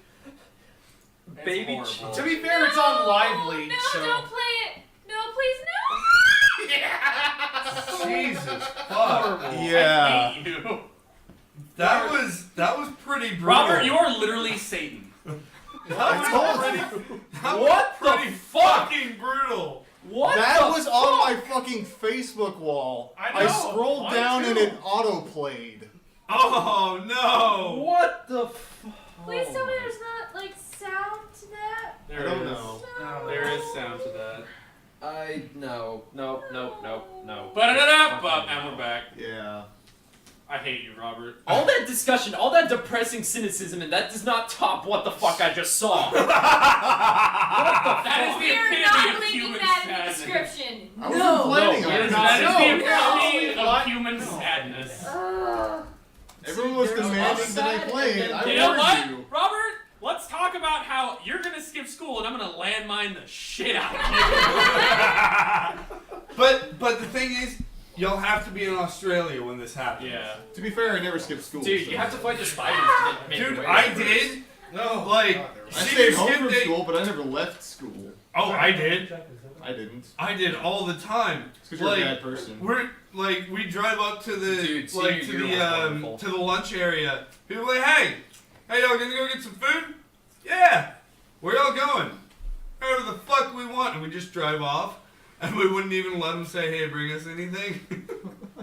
Baby horrible. chicken. To be fair, it's on Live Leak, No, so. don't play it. No, please no. Jesus fuck. Horrible. Yeah. I hate you. That was pretty brutal. Robert, you are literally Satan. That was pretty, that What was the pretty fuck? fucking brutal. What That the was fuck? on my fucking Facebook wall. I know, scrolled mine down and too. it auto-played. Oh no. What the fuck? Please tell me there's not like sound to that. I don't know. No. There is sound to that. No. Ba-da-da-da-bop, and we're back. Yeah. I hate you, Robert. All that discussion, all that depressing cynicism, and that does not top what the fuck I just saw. That is the We're epitome not of linking human that in the sadness. description. I wasn't planning no, on we're it. not. That is the epitome No. of human sadness. Everyone was There's demanding upside that I and play it. then- I You know warned what, you. Robert? Let's talk about how you're gonna skip school and I'm gonna landmine the shit out of you. But the thing is, you'll have to be in Australia when this happens. Yeah. To be fair, I never skipped school. Dude, so- you have to fight the spiders to make Dude, your way I there did. No. Like, God, there was- I See, stayed you home skipped from it. school, but I never left school. Oh, I did. I didn't. I did all the time. It's because you're Like, a bad person. We're like we drive up to the Dude, like to senior year the was wonderful. to the lunch area. People are like, hey, y'all gonna go get some food? Yeah. Where y'all going? Wherever the fuck we want, and we just drive off, and we wouldn't even let them say, hey, bring us anything.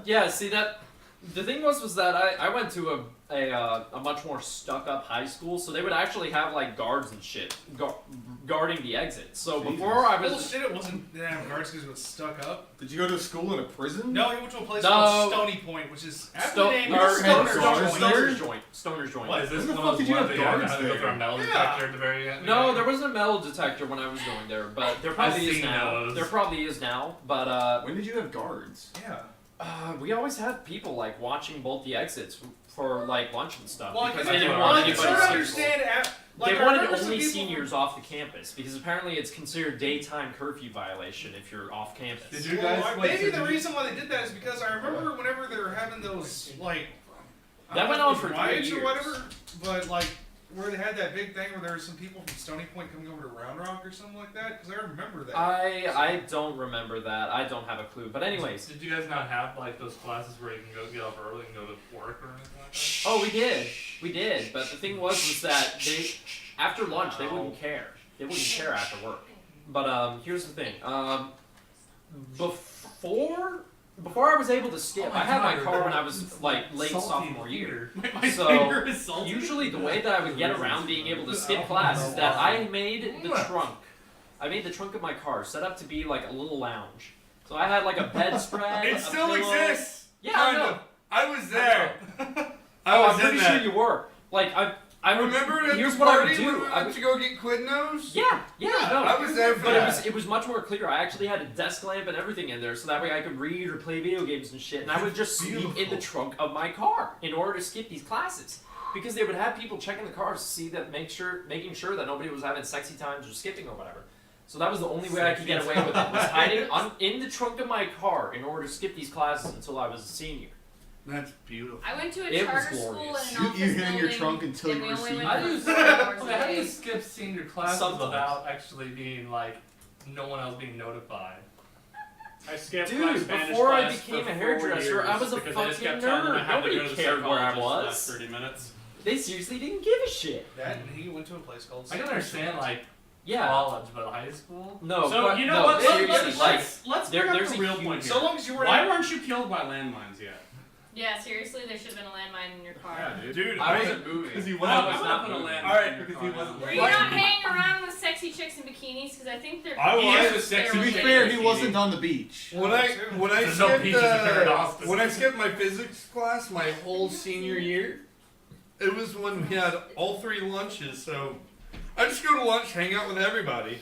Yeah, see that. The thing was that I went to a much more stuck up high school, so they would actually have like guards and shit guarding the exits. So Jesus. before I was Bullshit, it wasn't damn guards because it was stuck up. Did you go to school in a prison? No, he went to a place No. called Stony Point, which is after the name Stoner's joint. Stoner's joint. What is this? Where the one fuck of did those you ones have that you guards had to go there? through a metal Yeah. detector at the very end? No, there wasn't a metal detector when I was going there, but there probably I've is seen now. those. There probably is now, but When did you have guards? Yeah. we always had people like watching both the exits for like lunch and stuff Well, because I they can, didn't well, want I can anybody sort to of see understand. Like, they I wanted remember some only people- seniors off the campus because apparently it's considered daytime curfew violation if you're off campus. Did you Well, guys? maybe the reason why they did that is because I remember whenever they were having those like I That don't went know on if it for was 3 riots years. or whatever, but like where they had that big thing where there were some people from Stony Point coming over to Round Rock or something like that. Because I remember that. I don't remember that. I don't have a clue. But anyways, Did you guys not have like those classes where you can go get up early and go to work or anything like that? oh we did. But the thing was that they after lunch they wouldn't care. They wouldn't care after work. But here's the thing. Before I was able to skip, I had my car when I was like late sophomore year. My So, finger is salty. Usually the way that I would get around being able to skip class is that I made the trunk. I made the trunk of my car set up to be like a little lounge. So I had like a bedspread. It a still pillow. exists. Yeah, I Kind know. of. I was there. Oh, I was I'm pretty in sure that. you were. Like I would, Remember at here's the what I would party do. when we I went to go get Quidnos? Yeah, no. I was there for But that. it was much more clear. I actually had a desk lamp and everything in there, so that way I could read or play video games and shit. And I would just sleep in the trunk of my car in order to skip these classes, because they would have people checking the cars to see that, making sure that nobody was having sexy times or skipping or whatever. So that was the only way I could get away with it, was hiding in the trunk of my car in order to skip these classes until I was a senior. That's beautiful. I went to a It was charter school glorious. and an office You hid in your building, trunk until and you we were only senior. went I for used 4 hours a How do you day. skip senior classes Sometimes. without actually being like no one else being notified? I skipped my Dude, Spanish before I class became for a 4 hairdresser, years I was a because I just fucking kept telling them I nerd. had to Nobody go to the cared where I psychologist the was. last 30 minutes. They seriously didn't give a shit. That and he went to a place called. I can understand like Yeah. college, but high school. No, So but you know no, what? seriously, Let's there- bring up there's the a real huge- point here. So long as you were. Why weren't you killed by landmines yet? Yeah, seriously, there should have been a landmine in your car. Yeah, dude. Dude, I wasn't moving. Because he I wasn't. was not put a landmine. Alright, in your because car he wasn't. now. Were you not hanging around with sexy chicks in bikinis? Because I think they're. I was. was sexy To be chick. fair, he wasn't on the beach. When I There's no skipped beaches in Paradox. when I skipped my physics class my whole senior year, it was when we had all 3 lunches. So I just go to lunch, hang out with everybody.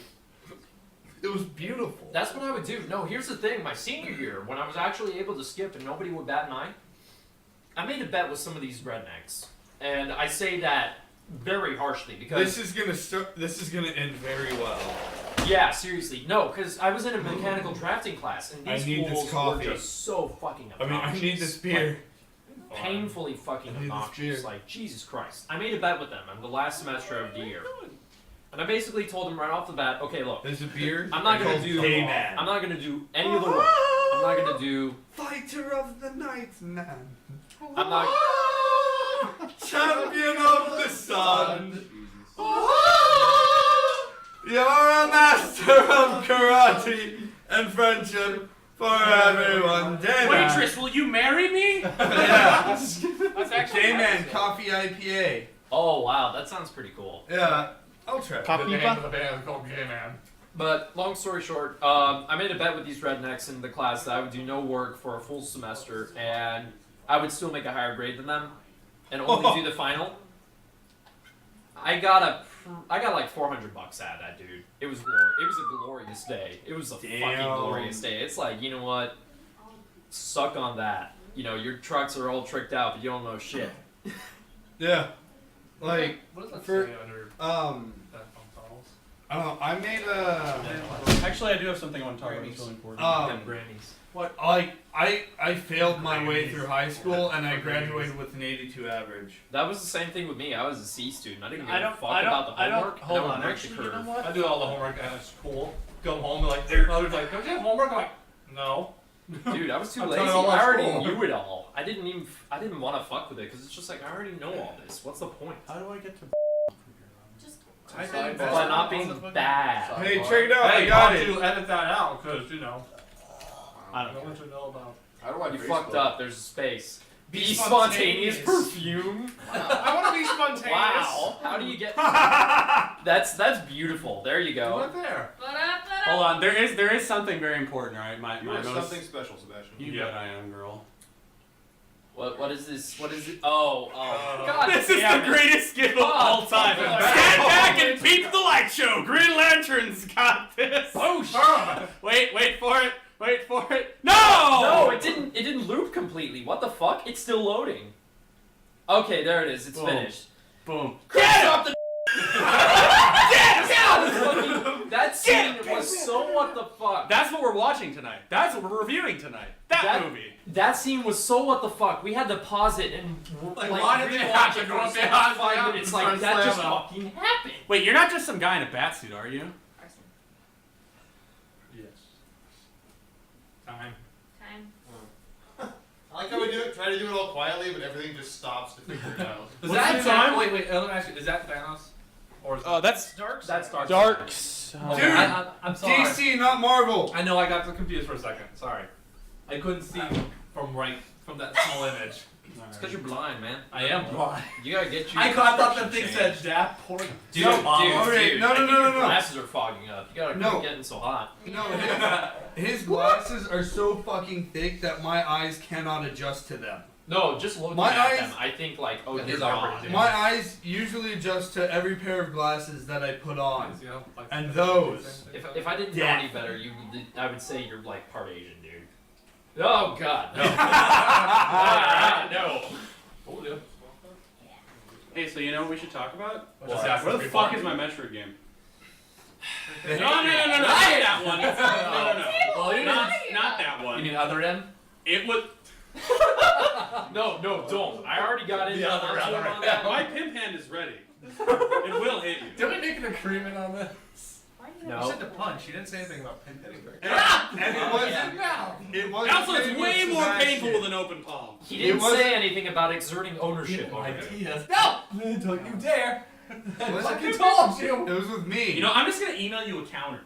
It was beautiful. That's what I would do. No, here's the thing. My senior year, when I was actually able to skip and nobody would bat an eye, I made a bet with some of these rednecks. And I say that very harshly because... This is gonna end very well. Yeah, seriously. No, because I was in a mechanical drafting class, and I these need this fools were coffee. just so fucking I obnoxious. mean, I need this beer. Like, painfully fucking I need this obnoxious. beer. Like, Jesus Christ. I made a bet with them in the last semester of the year. And I basically told them right off the bat, okay, look, There's a beer. I'm not gonna called do. Hey Man. I'm not gonna do any of the work. I'm not gonna do. Fighter of the night, man. I'm not. Champion of the sun. You're a master of karate and friendship for everyone. Day Man. Waitress, will you marry me? Yeah. That's actually Day Man nice. coffee IPA. Oh wow, that sounds pretty cool. Yeah. I'll try. The name of the band is called Gay Man. But long story short, I made a bet with these rednecks in the class that I would do no work for a full semester, and I would still make a higher grade than them, and only do the final. I got like $400 out of that, dude. It was a glorious day. It was a fucking glorious day. It's like, you know what? Suck on that. You know, your trucks are all tricked out, but you don't know shit. Yeah. Like, What does that for- say under that bottles? I don't know. I made a. Actually, I do have something I want to talk about that's really important. Them Grammys. Like I failed my way through high school and I graduated with an 82 average. That was the same thing with me. I was a C student. I didn't give I a don't- fuck I don't- about the I don't- homework. hold and I on, would break actually, the you curve. know what? I do all the homework at school. Go home and like, mother's like, don't you have homework? I'm like, no. Dude, I was too I'm lazy. telling all I my already school. knew it all. I didn't want to fuck with it because it's just like I already know all this. What's the point? How do I get to? Just I Side did bar. By not being bad. Hey, check it out. Hey, I got you it. have to edit that out because you know. I don't No know. one should know about. How do I You fucked up. There's a space. Be Be spontaneous spontaneous. perfume. I want to be spontaneous. Wow. How do you get? That's beautiful. There you Go go. right there. Hold on, there is something very important, all right? My You are most- something special, Sebastian. You bet I am, girl. What is this? What is it? Oh. God. This is damn the it. greatest gift of all time. Fuck. Stand back and peep the light show. Green Lantern's got this. Oh shit. Wait for it. Wait for it. No! No, it didn't. It didn't loop completely. What the fuck? It's still loading. Okay, there it is. It's Boom. finished. Boom. Stop the. That scene was so what the fuck. That's what we're watching tonight. That's what we're reviewing tonight. That movie. That scene was so what the fuck. We had to pause it and Like, why did it rewatch happen? it for Go a solid behind 5 the minutes. album Like and that start just slamming. fucking happened. Wait, you're not just some guy in a bat suit, are you? Yes. Time. I like how we do it. Try to do it all quietly, but everything just stops to figure it out. Is What's that the time? Wait, let me ask you. Is that Thanos? Or is That's Dark. That's Dark. Darks. Dude, I'm sorry. DC, not Marvel. I know I got confused for a second. Sorry. I couldn't see from that small image. It's because you're blind, man. I am blind. You gotta get your. I thought the prescription thing changed. said Daft Punk. Dude, No, dude, alright, dude, no, I no, think no, your no, no. glasses are fogging up. You gotta No. quit getting so hot. No, his glasses are so fucking thick that my eyes cannot adjust to them. No, just looking My at eyes- them, I think like, oh, Yeah, they're these are gone. pretty big. My eyes usually adjust to every pair of glasses that I put on. You know, like- And those. If I didn't know Yeah. any better, I would say you're like part Asian, dude. Oh God, no. No. Oh, yeah. Hey, so you know what we should talk about? What's What? Assassin's Where the Creed fuck 4? is my Metroid game? They No, not that one. Well, you Not, mean, not that you one. mean other end? It was. No, don't. I already got in The other, onto other, him on that My one. pimp hand is ready. It will hit you. Did we make an agreement on this? Why do you No. You said to punch. You didn't say anything about pin hitting. And it wasn't. Yeah. It wasn't. Also, it's painful way to more that painful shit. with an open palm. He didn't It wasn't- say anything about exerting ownership over it. Ideas. No! Don't you dare! I Was fucking it- told you! It was with me. You know, I'm just gonna email you a counter.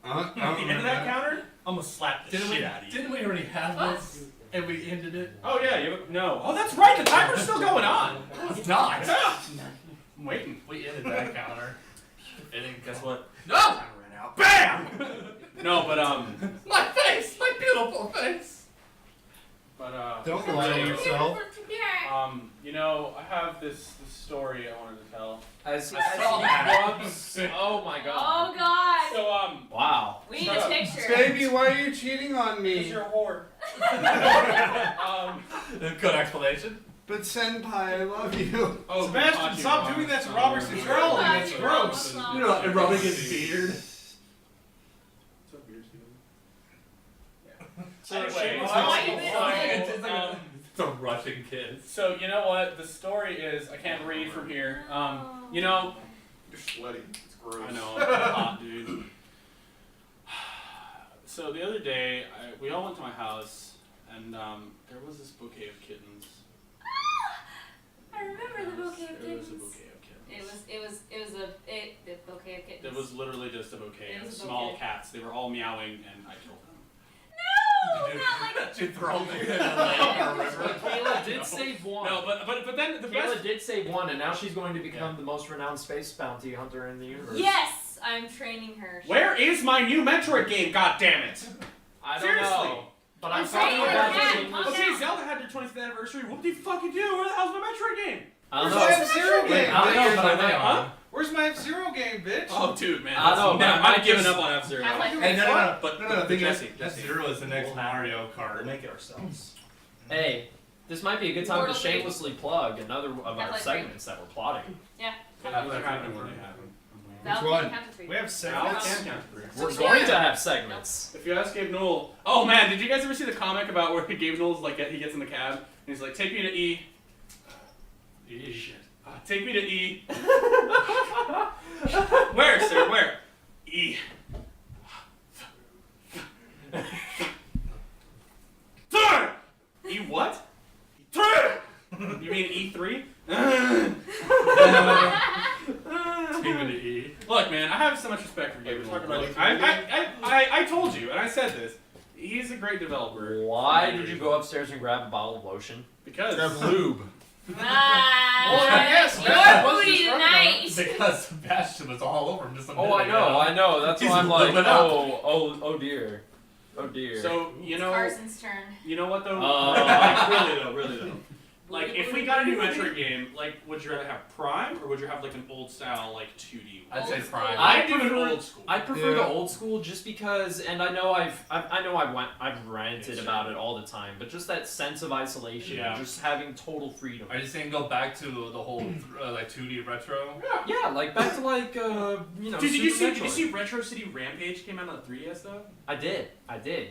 I At the end of that counter, I'm gonna slap the shit out of you. Didn't we already have this? And we ended it? Oh yeah, you have no. Oh, that's right. The timer's still going on. It's not. I'm waiting. We ended that counter. And then guess what? No. Timer ran out. Bam. No, but My face! My beautiful face! Don't lie to yourself. you know, I have this story I wanted to tell. As saw that. he rubs. Oh my Oh God. God. So Wow. We need shut a up. picture. Baby, why are you cheating on because me? you're a whore. Good explanation. But senpai, I love you. Oh, Sebastian, Hachi stop Ron. doing that to Robert Centrale. That's gross. You know, and rubbing his beard. What's up, beard Steven? So Anyway, It's a Russian kid. so you know what? The story is I can't read from here. You know, You're sweaty. It's gross. I know, I'm hot, dude. So the other day, we all went to my house, and there was this bouquet of kittens. I remember the bouquet of There was a kittens. bouquet of kittens. It was the bouquet of kittens. It was literally just a bouquet It of was a small bouquet. cats. They were all meowing, and I killed them. No, not like. Did you throw me in the But Kayla did save one. No, but then the Kayla best. did save one, and now she's going to become the most renowned space bounty hunter in the universe. Yes, I'm training her. Where is my new Metroid game? God damn it! I don't Seriously. know. But I'm I'm talking saying about it the again. shameless. Okay, Zelda had their 25th anniversary. What the fuck you do? Where the hell's my Metroid game? I don't Where's know. my F-Zero game? I don't know, but I might. Huh? Where's my F-Zero game, bitch? Oh, dude, man. I know, that's- but I I'm giving just- up on F-Zero. I'm like, Hey, no. But The thing is, Jesse. F-Zero is the next Mario Kart. We'll make it ourselves. Hey, this might be a good time to Portal three. shamelessly plug another of our Half-Life segments that we're plotting. They're happening when they happen. Valve one? can't count to three. We have Now segments. can count three. We're going to have segments. If you ask Gabe Newell, oh man, did you guys ever see the comic about where Gabe Newell's like he gets in the cab and he's like, take me to E. Shit. Take me to E. Where, sir? Where? E. Three. E what? E3. You mean E3? Look, man, I have so much respect for Gabe Talking Newell. about I told you, and I said this. He's a great developer. Why did you go upstairs and grab a bottle of lotion? Because Grab lube. Ah, yes, your that was booty the tonight. Because Sebastian was all over him just a minute Oh, I know. That's He's why I'm like, lubing up. oh dear. Oh dear. so you know, Carson's turn. you know what though? Like, really though. Like if we got a new Metroid game, like would you rather have Prime or would you have like an old style like 2D one? I'd say Old school. Prime. I I do an prefer- old school. I prefer the Yeah. old school just because, and I know I've ranted Yeah, about it all the time, but just that sense of isolation, Yeah. just having total freedom. Are you saying go back to the whole like 2D retro? Yeah, like back to like you know. Dude, did you Super see? Did you Metroid. see Retro City Rampage came out on the 3DS though? I did.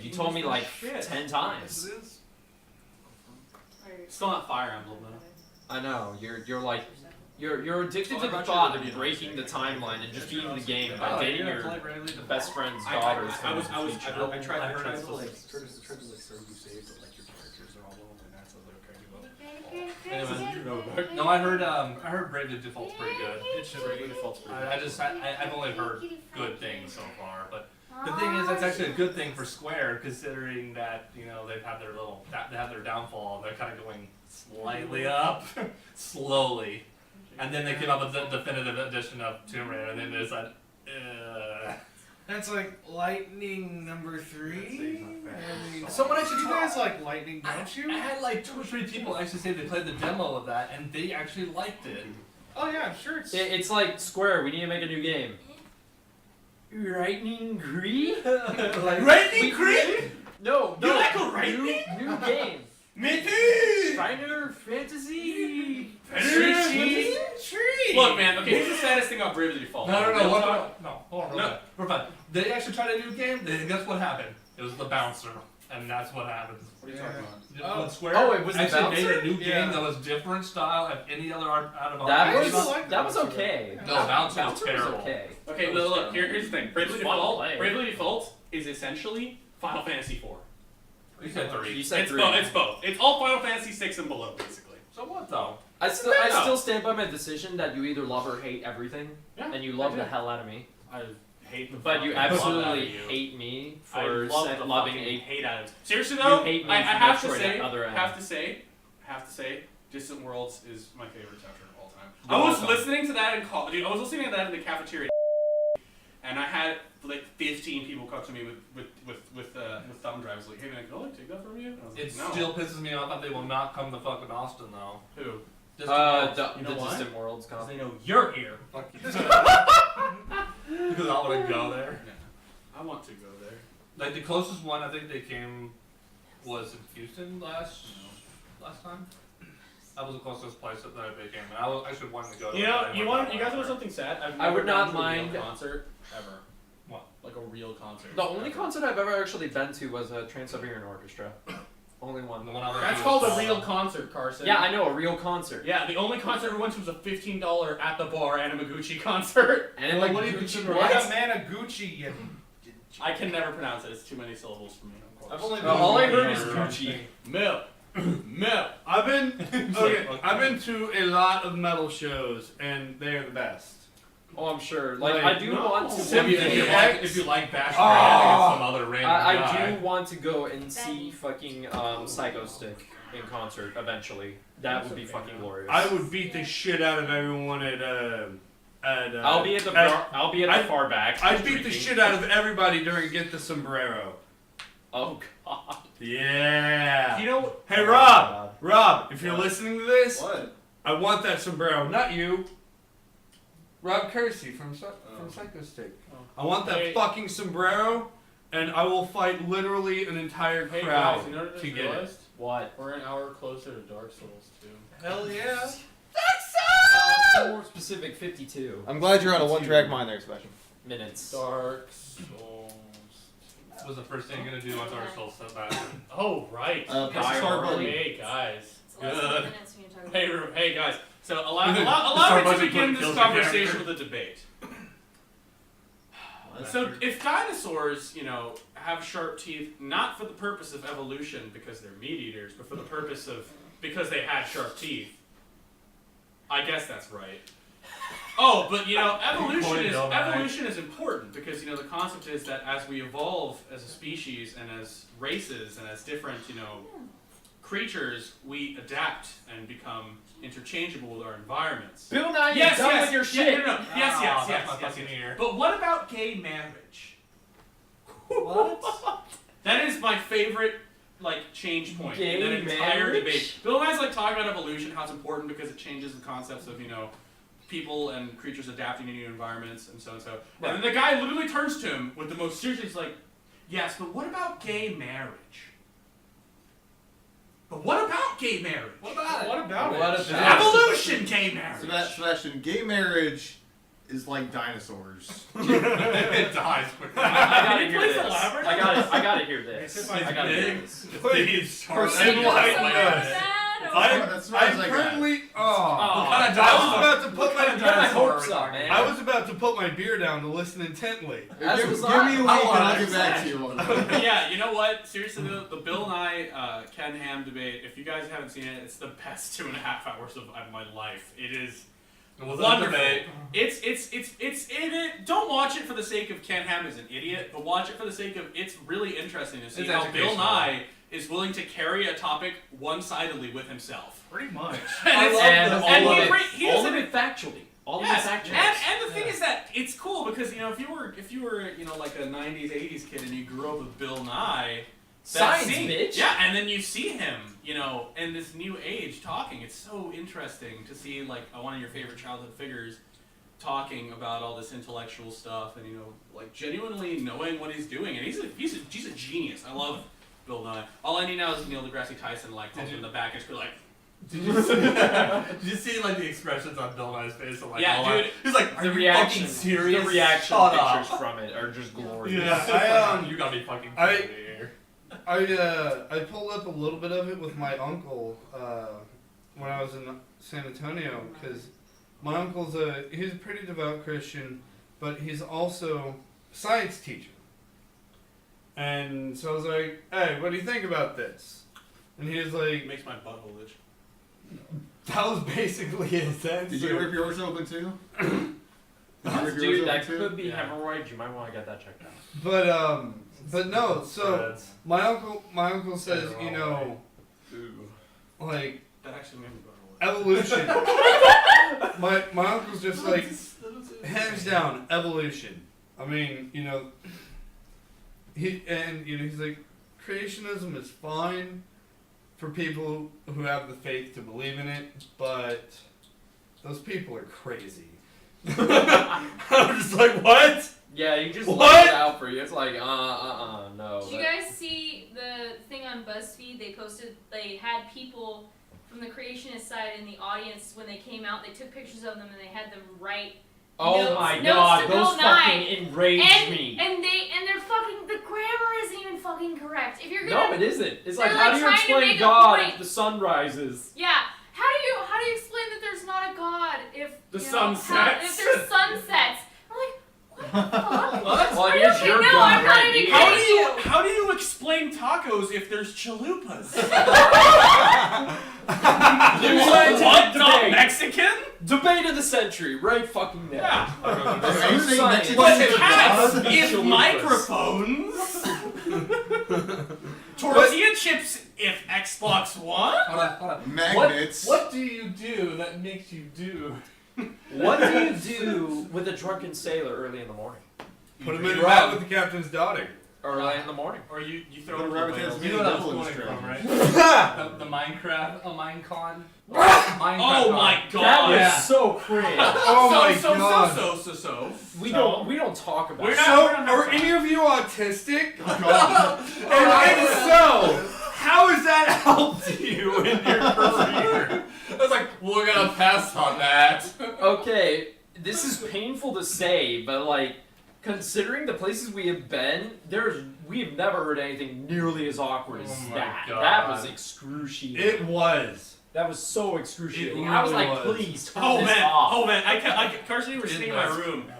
You told me like Shit. 10 times. It is. Still not Fire Emblem though. I know. You're like. You're addicted Well, to I'm the not thought sure of that breaking the timeline and just beating the game by Oh, dating yeah, your play regularly the best friend's I daughter's tried to like Try to like serve you save, but like your characters are all alone, and that's like Anyway, no, I heard Bravely Default's pretty good. It should be default's pretty good. I've only heard good things so far, but The thing is, that's actually a good thing for Square, considering that they've had their downfall. They're kind of going slightly up, slowly, and then they came up with the definitive edition of Tomb Raider, and then there's that. That's like Lightning number 3. Someone actually You guys like Lightning, don't you? I had like 2 or 3 people actually say they played the demo of that, and they actually liked it. Oh yeah, I'm sure it's. It's like Square. We need to make a new game. Lightning Green? Lightning Creek? No, You like a lightning? New game. Me too. Final Fantasy. Tree. Look, man. Okay, here's the saddest thing about Bravely Default. No, Real hold talk. on, No. we're fine. They actually tried a new game, then guess what happened? It was the bouncer, and that's what happens. What are you talking about? Oh. When Square Oh, it was the actually made bouncer? a new game Yeah. that was different style of any other art out of That I was actually like that was Bouncer. okay. No, Bouncer was was terrible. okay. Okay, well, look. Here's the thing. Bravely It's fun to Default. play. Bravely Default is essentially Final Fantasy 4. You said 3. You said It's 3. both. It's both. It's all Final Fantasy 6 and below, basically. So what though? I still No. stand by my decision that you either love or hate everything, Yeah, and you love I the do. hell out of me. I hate the But you fucking love out of absolutely you. hate me I for love the loving fucking a. hate out of it. Seriously You though, hate me I for have to Metroid say, at other end. have to say, Distant Worlds is my favorite chapter of all time. You're I was welcome. listening to that dude, I was listening to that in the cafeteria, and I had like 15 people come to me with thumb drives like, hey man, can I like take that from you? And I was like, It no. still pisses me off that they will not come to fucking Austin though. Who? Distant Worlds. You know the why? Distant Worlds Because copy. they know you're here. Fuck you. Because I want to go there. I want to go there. Like the closest one I think they came was in Houston last time. That was the closest place that they came. And I was actually wanting to go. To You it, know, but I you never want got you guys there. know something sad? I've I would never not been to a real mind- concert ever. What? Like a real concert. The only ever. concert I've ever actually been to was a Trans-Siberian Orchestra. Only one. The one I went That's to called was, a real concert, Carson. Yeah, I know, a real concert. Yeah, the only concert we went to was a $15 at the bar Anamaguchi concert. And Well, like, what do you Gucci consider what? a Managuchi? You I can never pronounce it. It's too many syllables for me. Of course. I've only Well, all I been heard is to Gucci. Milk. Milk. I've been okay. okay. I've been to a lot of metal shows, and they are the best. Oh, I'm sure. Like, Like, I do no. want to. If you like Bash Brand against some other random I guy. do want to go and see fucking Psycho Stick in concert eventually. That would be fucking glorious. I would beat the shit out of everyone at. I'll be at the far back. I'd beat the drinking. shit out of everybody during Get the Sombrero. Oh god. Yeah. You know, Hey Rob, if you're listening to this, What? I want that sombrero, not you. Rob Kersey from Psycho Stick. I want that Hey. fucking sombrero, and I will fight literally an entire hey crowd guys, you know what I just to get it. realized? What? We're an hour closer to Dark Souls 2. Hell yeah. More specific, 52 I'm glad you're on a one-track mind there, Sebastian. minutes. Dark Souls. What was the first thing you're gonna do on Dark Souls so bad? Oh right. Press the start button. Hey guys. It's less than minutes when you talk about Hey guys. So allow Start me to button begin kills this the conversation character. with a debate. So if dinosaurs, have sharp teeth, not for the purpose of evolution because they're meat eaters, but for the purpose of because they had sharp teeth, I guess that's right. Oh, but evolution is important because the concept is that as we evolve as a species and as races and as different creatures, we adapt and become interchangeable with our environments. Bill Nye, Yes, you're done yes, with your yeah, shit. no, no. Yes, Ah, yes, that's yes, my yes, fucking yes. ear. But what about gay marriage? What? That is my favorite, change point in Gay that entire marriage? debate. Bill Nye's talking about evolution, how it's important because it changes the concepts of people and creatures adapting to new environments and so and so. Right. And then the guy literally turns to him with the most serious. He's like, "Yes, but what about gay marriage? But what about gay marriage? What about it? What about What it? about- Evolution, gay marriage." Sebastian, gay marriage is like dinosaurs. It dies quickly. I gotta Can you hear please this. elaborate? I gotta hear this. It's I gotta hear this. Please, Enlighten us. That's right, I'm I got. currently. Oh, I was about to put my Get my hopes up, man. I was about to put my beer down to listen intently. As Give was me I. a week and I'll get back to you on that. Yeah, you know what? Seriously, the Bill Nye Ken Ham debate, if you guys haven't seen it, it's the best 2.5 hours of my life. It is Wonderful. Don't watch it for the sake of Ken Ham is an idiot, but watch it for the sake of it's really interesting to see It's how Bill educational. Nye is willing to carry a topic one-sidedly with himself. Pretty much. And all and of he it, re- he all doesn't- of it factually. All Yes, of it factually. and the thing is that it's cool because if you were like a 90s 80s kid and you grew up with Bill Nye, Science, scene, bitch. yeah, and then you see him in this new age talking. It's so interesting to see like one of your favorite childhood figures talking about all this intellectual stuff and like genuinely knowing what he's doing. And he's a genius. I love Bill Nye. All I need now is Neil deGrasse Tyson like comes from the back and just go like. Did you see like the expressions on Bill Nye's face? Like, Yeah, oh, dude. He's like, are The you reaction, fucking serious? the reaction Shut pictures up. from it are just glorious. Yeah, You gotta be fucking I- kidding me here. I pulled up a little bit of it with my uncle when I was in San Antonio because my uncle's he's a pretty devout Christian, but he's also a science teacher. And so I was like, "Hey, what do you think about this?" And he was like, It makes my butthole itch. "That was basically his answer." Did you rip yours open too? Dude, that could be Yeah. hemorrhoid. You might want to get that checked out. But no. So Spreads. my uncle says, like That actually made me butthole itch. evolution. my uncle's just like hands down evolution. I mean, he's like creationism is fine for people who have the faith to believe in it, but those people are crazy. I'm just like, what? Yeah, you just What? lay it out for you. It's like, no. Did you guys see the thing on BuzzFeed? They had people from the creationist side in the audience when they came out. They took pictures of them and they had them write. Oh notes- my notes god, to those Bill Nye. fucking enraged me. And they're fucking, the grammar isn't even fucking correct. If you're No, gonna, it isn't. It's like, They're, how like, do you trying to explain make a God point. if the sun rises? yeah, how do you explain that there's not a God if The you know, sun sets. if there's sunsets? I'm like, what the fuck? What? Well, Are it you is okay? your No, God I'm not right even here. kidding. How do you explain tacos if there's chalupas? Scientific Not debate. Mexican? Debate of the century, right fucking now. Yeah. Are you saying Science. Mexican But is cats God? if Chalupas. microphones. Tortilla chips if Xbox One. Hold on. Magnets. What do you do that makes you do? What do you do with a drunken sailor early in the morning? Put him in You're bed out. with the captain's daughter. Early in the morning. Or you throw Go it to over rabbit the tails. whales. You know what I was Double going string. from, right? Oh The Minecraft, a Minecon. Oh my god. That was Yeah. so cringe. my god. So. We don't talk about We're it. not- So, are any of you autistic? Oh, God. And if so, how has that helped you in your career? I was like, we're gonna pass on that. Okay, this is painful to say, but like, considering the places we have been, we have never heard anything nearly as awkward as Oh my that. God. That was excruciating. It was. That was so excruciating. It I was really like, was. please turn Oh this man, off. Carson and you were sitting in my room,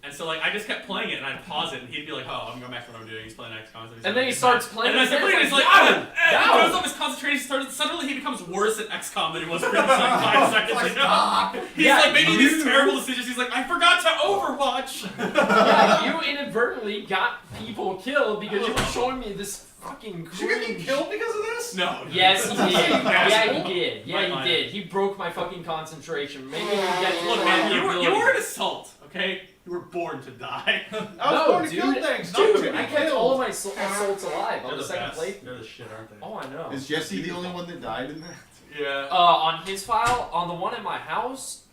and so like I just kept playing it, and I'd pause it, and he'd be like, "Oh, I'm going back to what I'm doing." He's playing XCOM. And then he starts playing. And then I said, and "Wait," it's he's like, no, "Ah!" He no. throws up his concentration. Suddenly, he becomes worse at XCOM than he was previously. 5 seconds ago. He's Yeah, like making these you- terrible decisions. He's like, "I forgot to Overwatch." Yeah, you inadvertently got people killed because you were showing me this fucking Did you get me cringe. killed because of this? No. Yes, he did. Yeah, asshole. he did. Yeah, My he mind. did. He broke my fucking concentration. Maybe we get to Look, man, you were an assault. Okay, you were born to die. I was No, born to kill dude. things, not to Dude, be I kept killed. all of my assaults alive on They're the the second best. playthrough. They're the shit, aren't they? Oh, I know. Is Jesse the only one that died in that? Yeah. On his file, on the one at my house,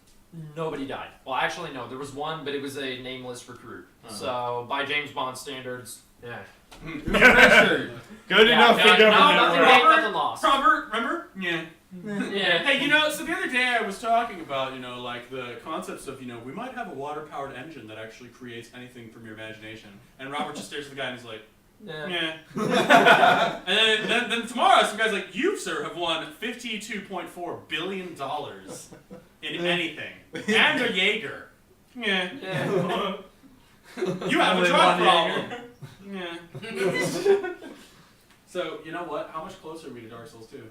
nobody died. Well, actually, no. There was one, but it was a nameless recruit. So, by James Bond standards, yeah. Richard. Good Yeah, enough for no, government. nothing work. gained, nothing lost. Robert, remember? Yeah. Yeah. Hey, so the other day I was talking about, like the concepts of, we might have a water-powered engine that actually creates anything from your imagination. And Robert just stares at the guy and he's like, Yeah. yeah. And then tomorrow, some guy's like, you, sir, have won $52.4 billion in anything. And a Jaeger. Yeah. Yeah. You have a Only drug one problem. Yeah. So, you know what? How much closer are we to Dark Souls 2?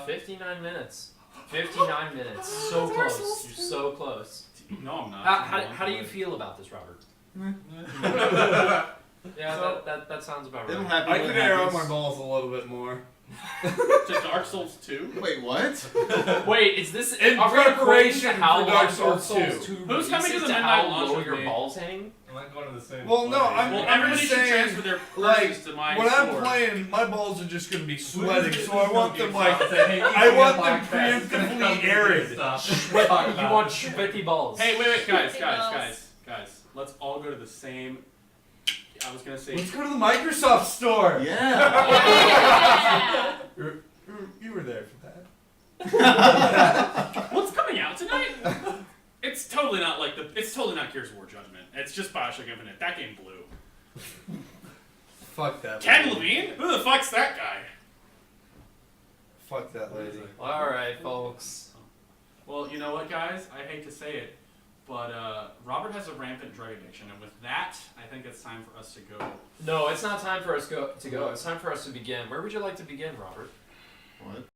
59 minutes. 59 minutes. So close. You're so close. No, I'm not. How do you feel about this, Robert? Yeah, So- that sounds about I'm right. happy I when could it air out happens. my balls a little bit more. To Dark Souls 2? Wait, what? Wait, is this In are we according preparation to how for long Dark Dark Souls Souls 2? 2 Who's coming to releases the how midnight launch low with your me? balls hang? I'm not going to the same. Well, no, I'm. Well, I'm everybody just should saying, transfer their like, purses to my when I'm store. playing, my balls are just gonna be sweating, so I want them Like, like. say, hey, I EPM want them podcast, preemptively arid. You want sweaty balls. Hey, wait, guys, Hey, guys. Let's all go to the same. I was gonna say. Let's go to the Microsoft store. Yeah. Yeah. You were there for that. What's coming out tonight? It's totally not like It's totally not Gears of War Judgment. It's just Bioshock Infinite. That game blew. Fuck that. Ken lady. Levine? Who the fuck's that guy? Fuck that lady. All right, folks. Well, you know what, guys? I hate to say it, but Robert has a rampant drug addiction, and with that, I think it's time for us to go. No, it's not time for us to go. It's time for us to begin. Where would you like to begin, Robert? What?